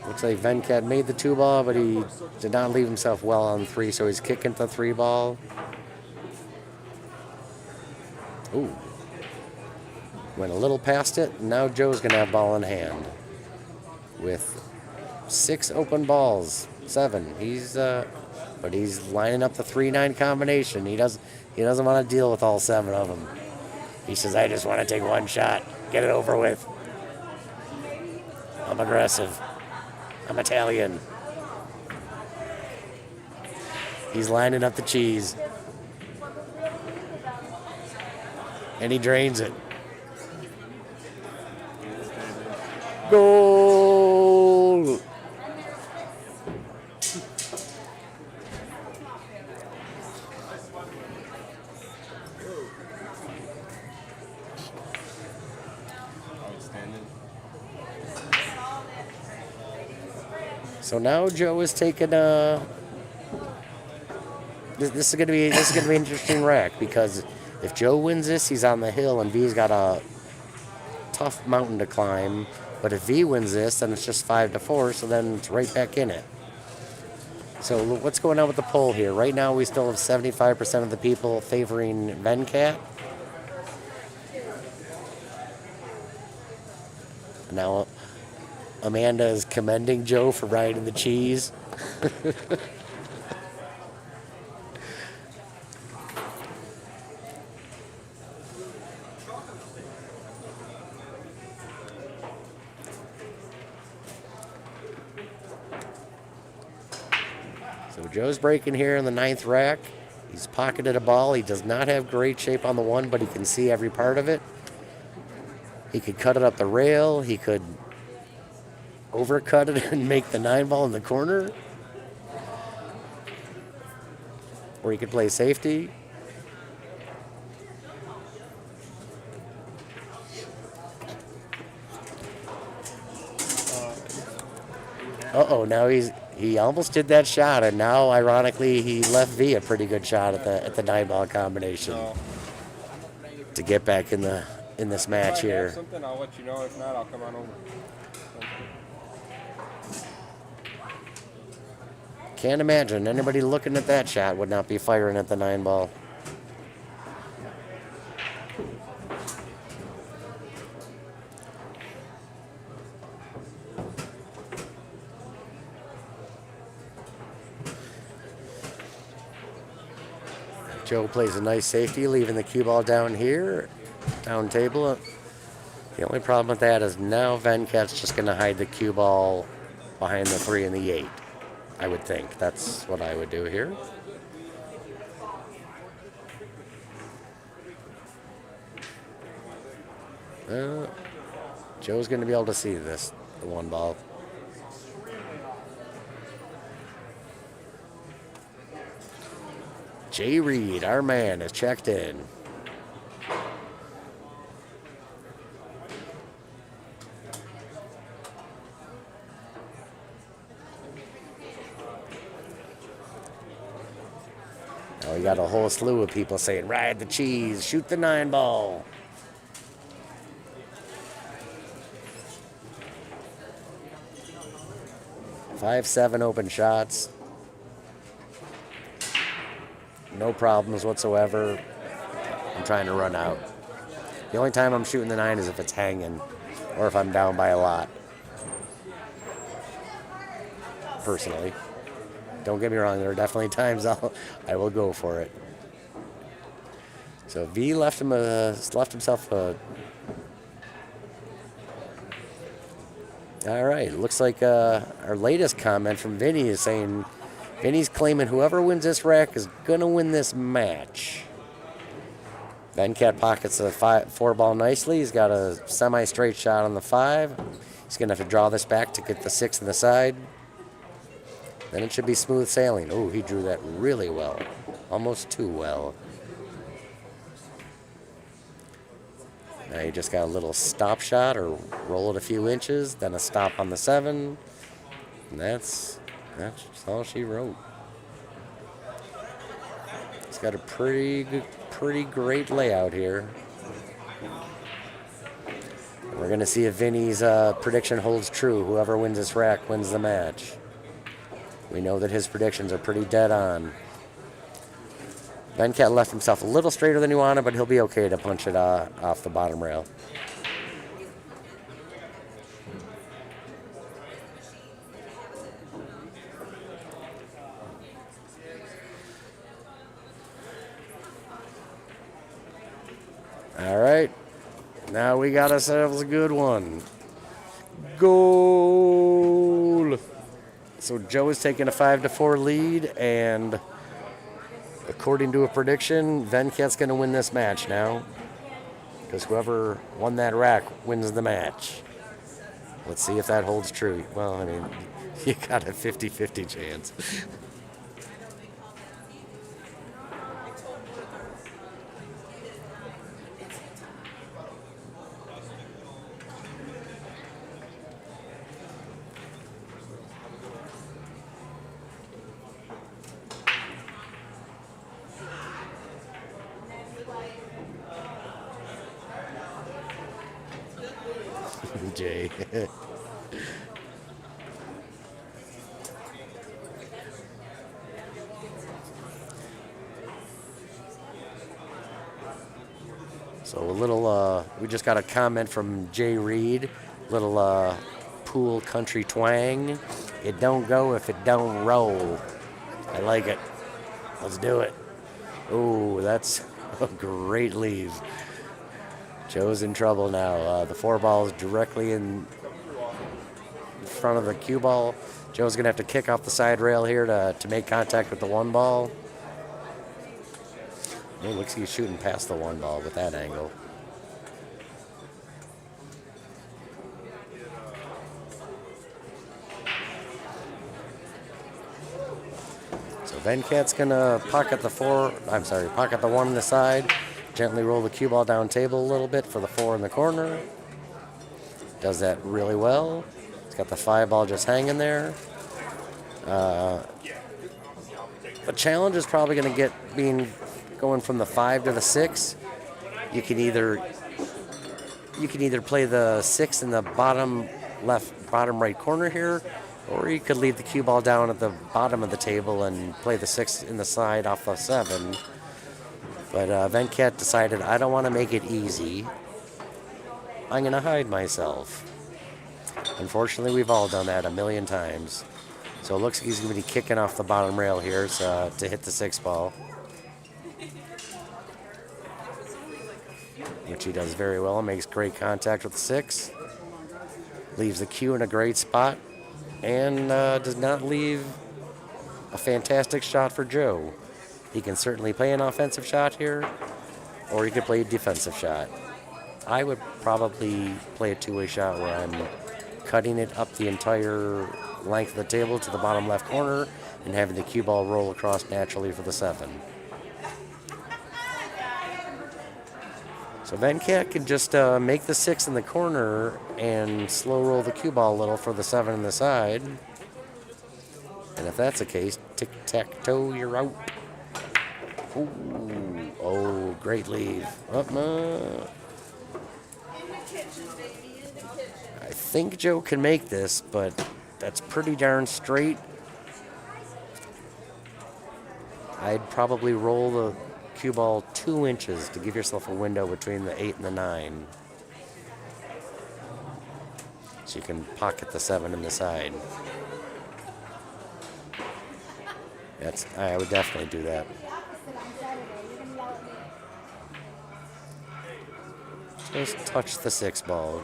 A: Looks like Venkat made the 2-ball, but he did not leave himself well on 3, so he's kicking the 3-ball. Ooh. Went a little past it. Now Joe's going to have ball in hand with 6 open balls. 7. But he's lining up the 3-9 combination. He doesn't want to deal with all 7 of them. He says, I just want to take one shot, get it over with. I'm aggressive. I'm Italian. He's lining up the cheese. And he drains it. Goal! So now Joe is taking this is gonna be an interesting rack, because if Joe wins this, he's on the hill and V's got a tough mountain to climb. But if V wins this, then it's just 5-4, so then it's right back in it. So what's going on with the poll here? Right now we still have 75% of the people favoring Venkat. Now Amanda is commending Joe for riding the cheese. So Joe's breaking here in the 9th rack. He's pocketed a ball. He does not have great shape on the 1, but he can see every part of it. He could cut it up the rail. He could overcut it and make the 9 ball in the corner. Or he could play safety. Uh-oh, now he almost did that shot, and now ironically he left V a pretty good shot at the 9 ball combination
B: No.
A: to get back in this match
B: If I have
A: here.
B: something, I'll let you know. If not, I'll come on over.
A: Can't imagine anybody looking at that shot would not be firing at the 9 ball. Joe plays a nice safety, leaving the cue ball down here, down table. The only problem with that is now Venkat's just going to hide the cue ball behind the 3 and the 8. I would think. That's what I would do here. Joe's going to be able to see this, the 1 ball. Jay Reed, our man, is checked in. Now we got a whole slew of people saying, ride the cheese, shoot the 9 ball. Five, 7 open shots. No problems whatsoever. I'm trying to run out. The only time I'm shooting the 9 is if it's hanging or if I'm down by a lot. Personally. Don't get me wrong, there are definitely times I will go for it. So V left himself a. All right, looks like our latest comment from Vinny is saying Vinny's claiming whoever wins this rack is gonna win this match. Venkat pockets the 4 ball nicely. He's got a semi-straight shot on the 5. He's gonna have to draw this back to get the 6 on the side. Then it should be smooth sailing. Oh, he drew that really well. Almost too well. Now you just got a little stop shot or roll it a few inches, then a stop on the 7. And that's all she wrote. He's got a pretty great layout here. We're going to see if Vinny's prediction holds true. Whoever wins this rack wins the match. We know that his predictions are pretty dead on. Venkat left himself a little straighter than he wanted, but he'll be okay to punch it off the bottom rail. All right. Now we got ourselves a good one. Goal! So Joe is taking a 5-4 lead, and according to a prediction, Venkat's going to win this match now, because whoever won that rack wins the match. Let's see if that holds true. Well, I mean, you got a 50-50 chance. Jay. So a little, we just got a comment from Jay Reed, little pool country twang. It don't go if it don't roll. I like it. Let's do it. Oh, that's a great leave. Joe's in trouble now. The 4 ball is directly in front of the cue ball. Joe's going to have to kick off the side rail here to make contact with the 1 ball. Oh, looks like he's shooting past the 1 ball with that angle. So Venkat's going to pocket the 1 on the side. Gently roll the cue ball down table a little bit for the 4 in the corner. Does that really well. He's got the 5 ball just hanging there. The challenge is probably going to get going from the 5 to the 6. You can either play the 6 in the bottom right corner here, or you could leave the cue ball down at the bottom of the table and play the 6 in the side off the 7. But Venkat decided, I don't want to make it easy. I'm going to hide myself. Unfortunately, we've all done that a million times. So it looks like he's going to be kicking off the bottom rail here to hit the 6 ball. Which he does very well. Makes great contact with the 6. Leaves the cue in a great spot. And does not leave a fantastic shot for Joe. He can certainly play an offensive shot here, or he could play a defensive shot. I would probably play a 2-way shot where I'm cutting it up the entire length of the table to the bottom left corner and having the cue ball roll across naturally for the 7. So Venkat can just make the 6 in the corner and slow roll the cue ball a little for the 7 in the side. And if that's the case, tic-tac-toe, you're out. Ooh, oh, great leave. I think Joe can make this, but that's pretty darn straight. I'd probably roll the cue ball 2 inches to give yourself a window between the 8 and the 9. So you can pocket the 7 in the side. I would definitely do that. Just touch the 6 ball.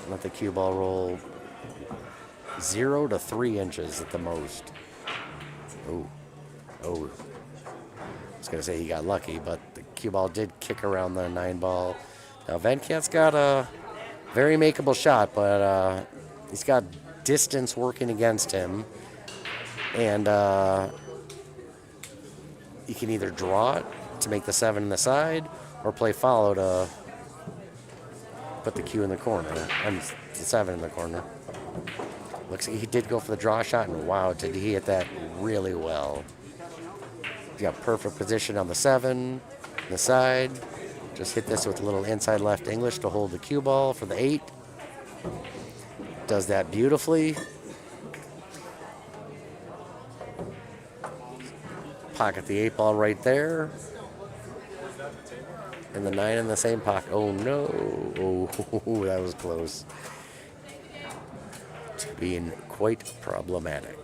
A: Let the cue ball roll 0 to 3 inches at the most. Oh. I was going to say he got lucky, but the cue ball did kick around the 9 ball. Now Venkat's got a very makeable shot, but he's got distance working against him. And you can either draw it to make the 7 in the side, or play follow to put the cue in the corner, and the 7 in the corner. Looks like he did go for the draw shot, and wow, did he hit that really well. He's got perfect position on the 7, the side. Just hit this with a little inside left English to hold the cue ball for the 8. Does that beautifully. Pocket the 8 ball right there. And the 9 in the same pocket. Oh no. Oh, that was close to being quite problematic.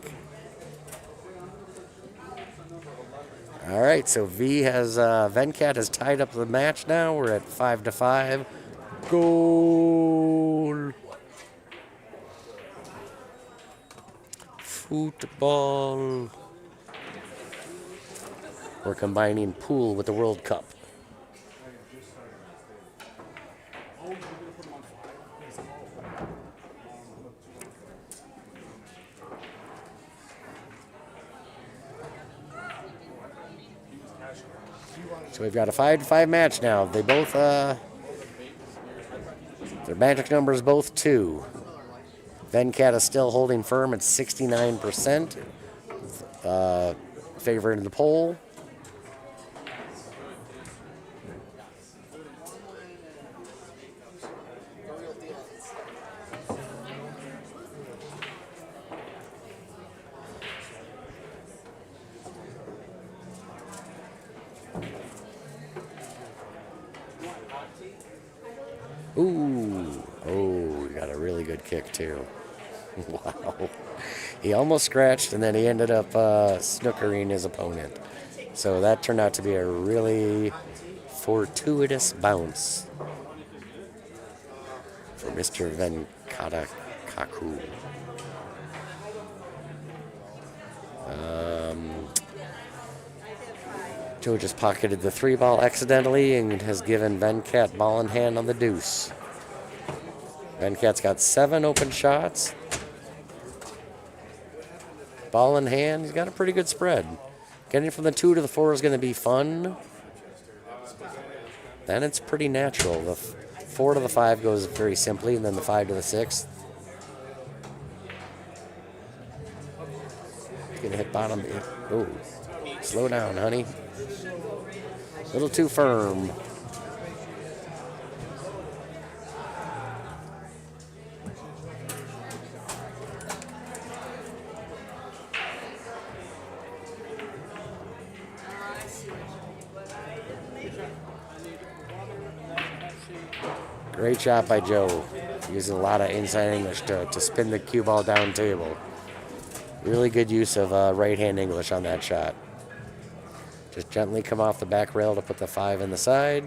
A: All right, so Venkat has tied up the match now. We're at 5-5. Goal. Football. We're combining pool with the World Cup. So we've got a 5-5 match now. They both, their magic number is both 2. Venkat is still holding firm at 69%, favored in the poll. Ooh. Oh, he got a really good kick, too. Wow. He almost scratched, and then he ended up snookering his opponent. So that turned out to be a really fortuitous bounce for Mr. Venkata Kaku. Joe just pocketed the 3-ball accidentally and has given Venkat ball in hand on the deuce. Venkat's got 7 open shots. Ball in hand, he's got a pretty good spread. Getting from the 2 to the 4 is going to be fun. Then it's pretty natural. The 4 to the 5 goes very simply, and then the 5 to the 6. He's going to hit bottom. Oh, slow down, honey. A little too firm. Great shot by Joe. Using a lot of inside English to spin the cue ball down table. Really good use of right-hand English on that shot. Just gently come off the back rail to put the 5 in the side.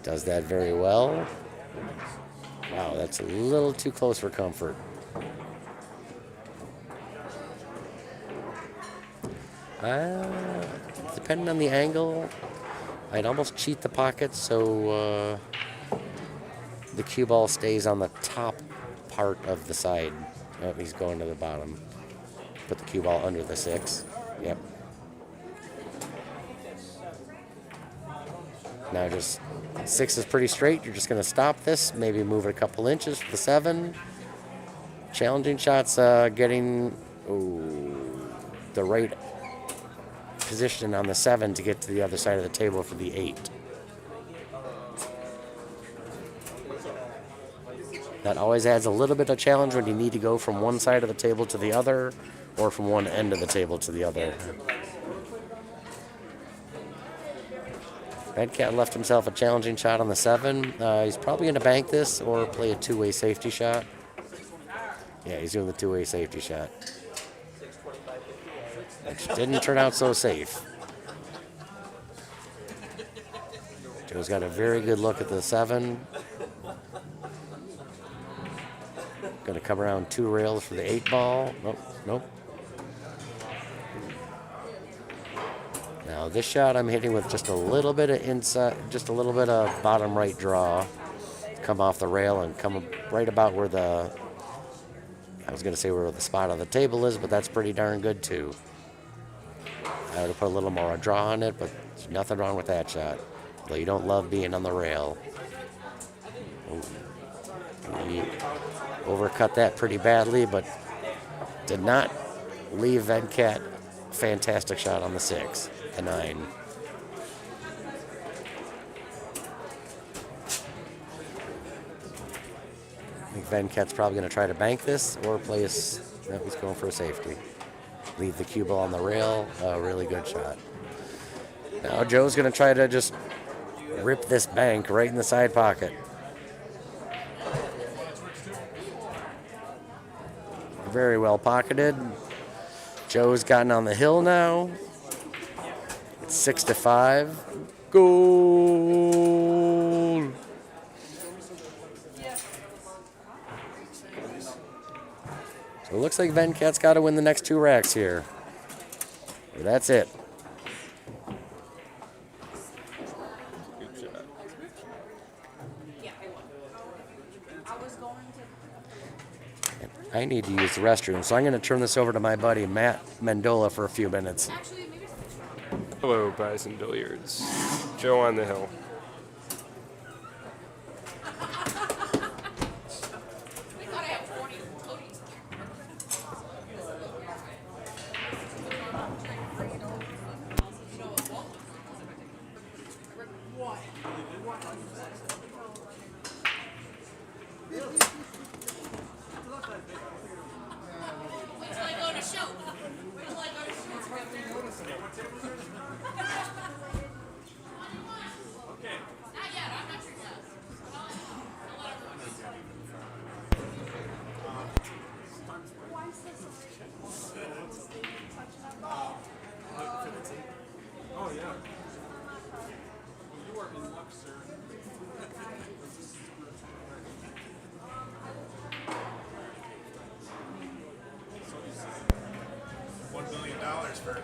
A: Does that very well. Wow, that's a little too close for comfort. Depending on the angle, I'd almost cheat the pocket so the cue ball stays on the top part of the side. Oh, he's going to the bottom. Put the cue ball under the 6. Yep. Now just 6 is pretty straight. You're just going to stop this, maybe move it a couple inches for the 7. Challenging shots, getting the right position on the 7 to get to the other side of the table for the 8. That always adds a little bit of challenge when you need to go from one side of the table to the other or from one end of the table to the other. Venkat left himself a challenging shot on the 7. He's probably going to bank this or play a 2-way safety shot. Yeah, he's doing the 2-way safety shot. Which didn't turn out so safe. Joe's got a very good look at the 7. Going to come around 2 rails for the 8 ball. Nope. Now this shot I'm hitting with just a little bit of inside, just a little bit of bottom right draw. Come off the rail and come right about where I was going to say where the spot on the table is, but that's pretty darn good too. I would have put a little more draw on it, but there's nothing wrong with that shot. Although you don't love being on the rail. He overcut that pretty badly, but did not leave Venkat. Fantastic shot on the 6, the 9. I think Venkat's probably going to try to bank this or play his. No, he's going for a safety. Leave the cue ball on the rail. A really good shot. Now Joe's going to try to just rip this bank right in the side pocket. Very well pocketed. Joe's gotten on the hill now. It's 6-5. Goal! So it looks like Venkat's got to win the next 2 racks here. But that's it.
B: Good shot.
A: I need to use the restroom, so I'm going to turn this over to my buddy Matt Mendola for a few minutes.
D: Hello, Bison Billiards. Joe on the hill.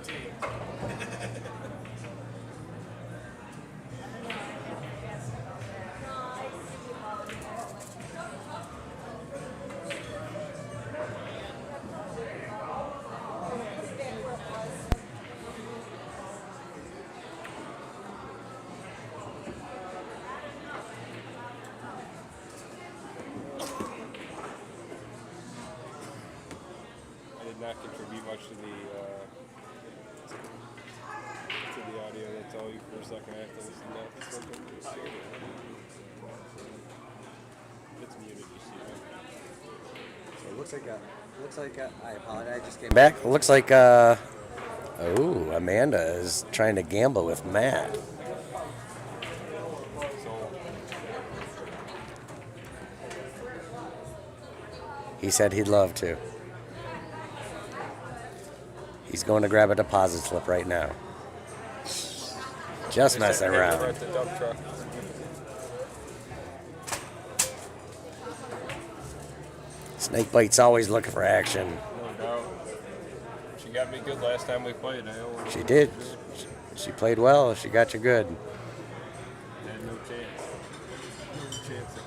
D: I did not contribute much to the audio. That's all you for a second. I have to listen to something. It's muted, you see that?
A: So it looks like I apologize. I just came back. It looks like oh, Amanda is trying to gamble with Matt. He said he'd love to. He's going to grab a deposit slip right now. Just messing around.
D: We're at the dump truck.
A: Snakebite's always looking for action.
D: No doubt. She got me good last time we played.
A: She did. She played well. She got you good.
D: Had no chance. No chance.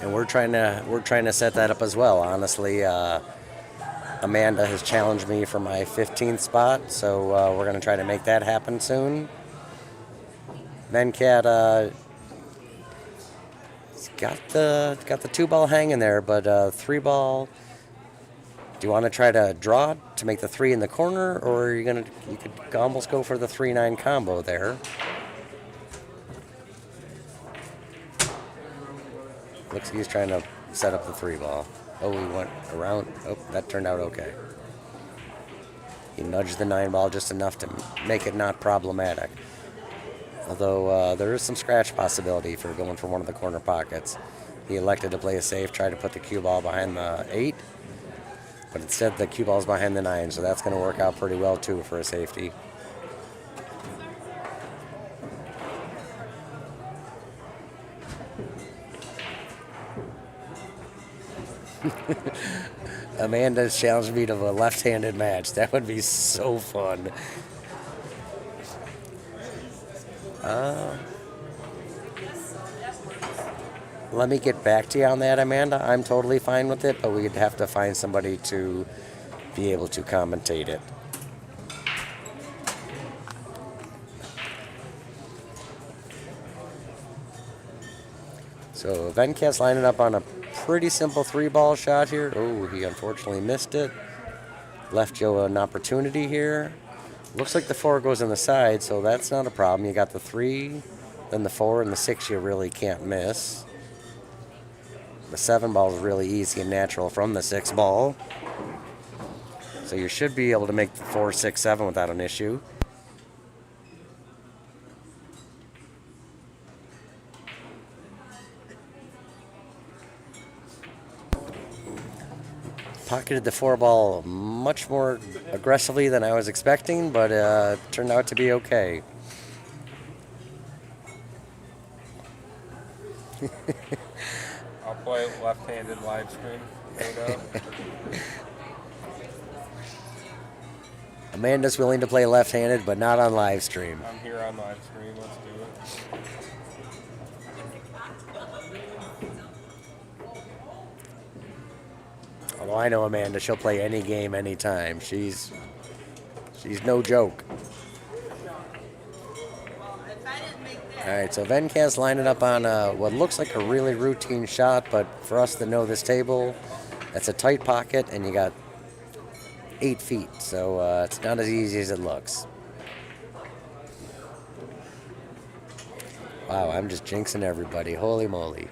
A: And we're trying to set that up as well. Honestly, Amanda has challenged me for my 15th spot, so we're going to try to make that happen soon. Venkat got the 2-ball hanging there, but 3-ball. Do you want to try to draw to make the 3 in the corner, or you could almost go for the 3-9 combo there. Looks like he's trying to set up the 3-ball. Oh, he went around. Oh, that turned out okay. He nudged the 9-ball just enough to make it not problematic. Although there is some scratch possibility for going for one of the corner pockets. He elected to play it safe, tried to put the cue ball behind the 8, but instead the cue ball's behind the 9, so that's going to work out pretty well too for a safety. Amanda's challenged me to a left-handed match. That would be so fun. Let me get back to you on that, Amanda. I'm totally fine with it, but we'd have to find somebody to be able to commentate it. So Venkat's lining up on a pretty simple 3-ball shot here. Oh, he unfortunately missed it. Left Joe an opportunity here. Looks like the 4 goes on the side, so that's not a problem. You got the 3, then the 4, and the 6 you really can't miss. The 7-ball is really easy and natural from the 6-ball. So you should be able to make the 4, 6, 7 without an issue. Pocketed the 4-ball much more aggressively than I was expecting, but turned out to be okay.
D: I'll play left-handed live stream.
A: Amanda's willing to play left-handed, but not on live stream.
D: I'm here on live stream. Let's do it.
A: Although I know Amanda, she'll play any game, anytime. She's no joke. All right, so Venkat's lining up on what looks like a really routine shot, but for us to know this table, that's a tight pocket, and you got 8 feet, so it's not as easy as it looks. Wow, I'm just jinxing everybody. Holy moly.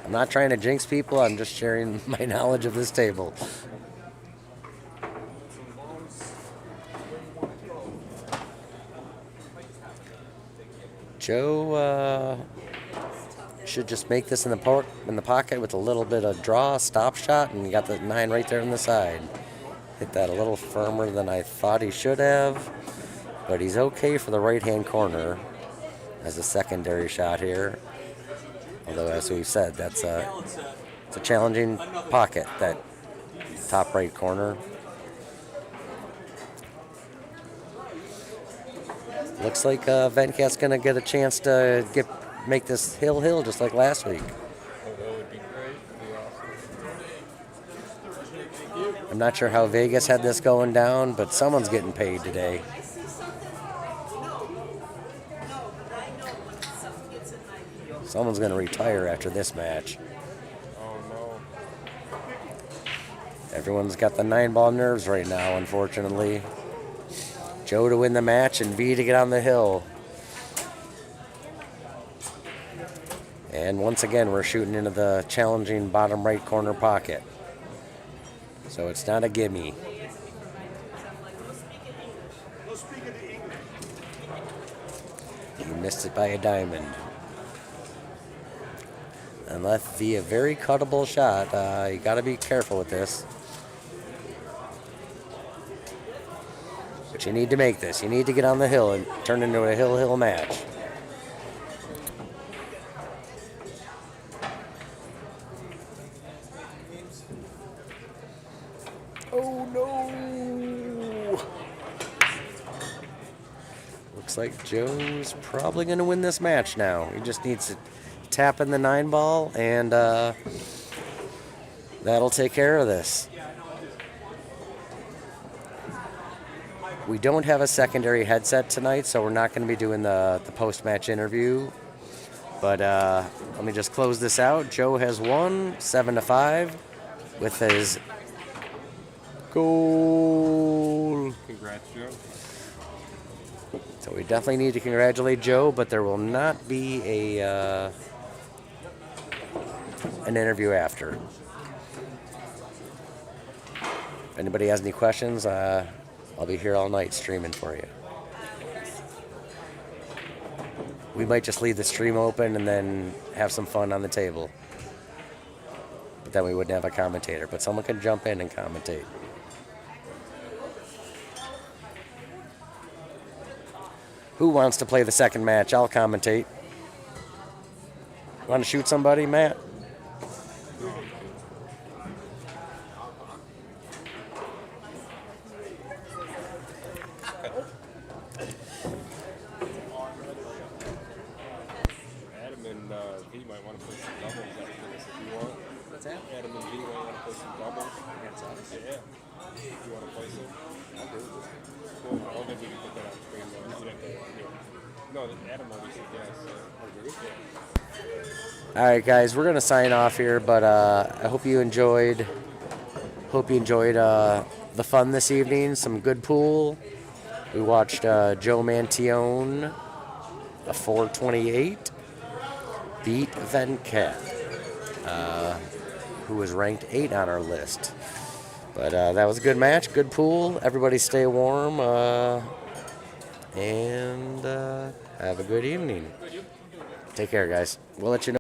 A: I'm not trying to jinx people, I'm just sharing my knowledge of this table. Joe should just make this in the pocket with a little bit of draw, stop shot, and you got the 9 right there on the side. Hit that a little firmer than I thought he should have, but he's okay for the right-hand corner. as a secondary shot here. Although, as we've said, it's a challenging pocket, that top right corner. Looks like Vencat's going to get a chance to make this hill just like last week.
D: That would be great. That'd be awesome.
A: I'm not sure how Vegas had this going down, but someone's getting paid today.
C: I see something. No, but I know when something gets in my view.
A: Someone's going to retire after this match.
D: Oh no.
A: Everyone's got the 9-ball nerves right now, unfortunately. Joe to win the match and V to get on the hill. And once again, we're shooting into the challenging bottom right corner pocket. So it's not a gimme. He missed it by a diamond. And left V a very cuttable shot. You got to be careful with this. But you need to make this. You need to get on the hill and turn into a hill match. Oh no! Looks like Joe's probably going to win this match now. He just needs to tap in the 9-ball, and that'll take care of this. We don't have a secondary headset tonight, so we're not going to be doing the post-match interview. But let me just close this out. Joe has won 7-5 with his goal.
D: Congrats, Joe.
A: So we definitely need to congratulate Joe, but there will not be an interview after. If anybody has any questions, I'll be here all night streaming for you. We might just leave the stream open and then have some fun on the table. But then we wouldn't have a commentator. But someone can jump in and commentate. Who wants to play the second match? I'll commentate. Want to shoot somebody, Matt?
D: Adam and V might want to play some doubles after this if you want.
B: What's that?
D: Adam and V might want to play some doubles.
B: Against us?
D: Yeah. If you want to play some. I'll do it. Cool. I don't think we can put that on screen though. You'd have to, no, Adam already said yes.
A: All right, guys, we're gonna sign off here, but I hope you enjoyed. The fun this evening. Some good pool. We watched Joe Mantione, a 428, beat Vencat, who was ranked 8 on our list. But that was a good match, good pool. Everybody stay warm, and have a good evening. Take care, guys. We'll let you know.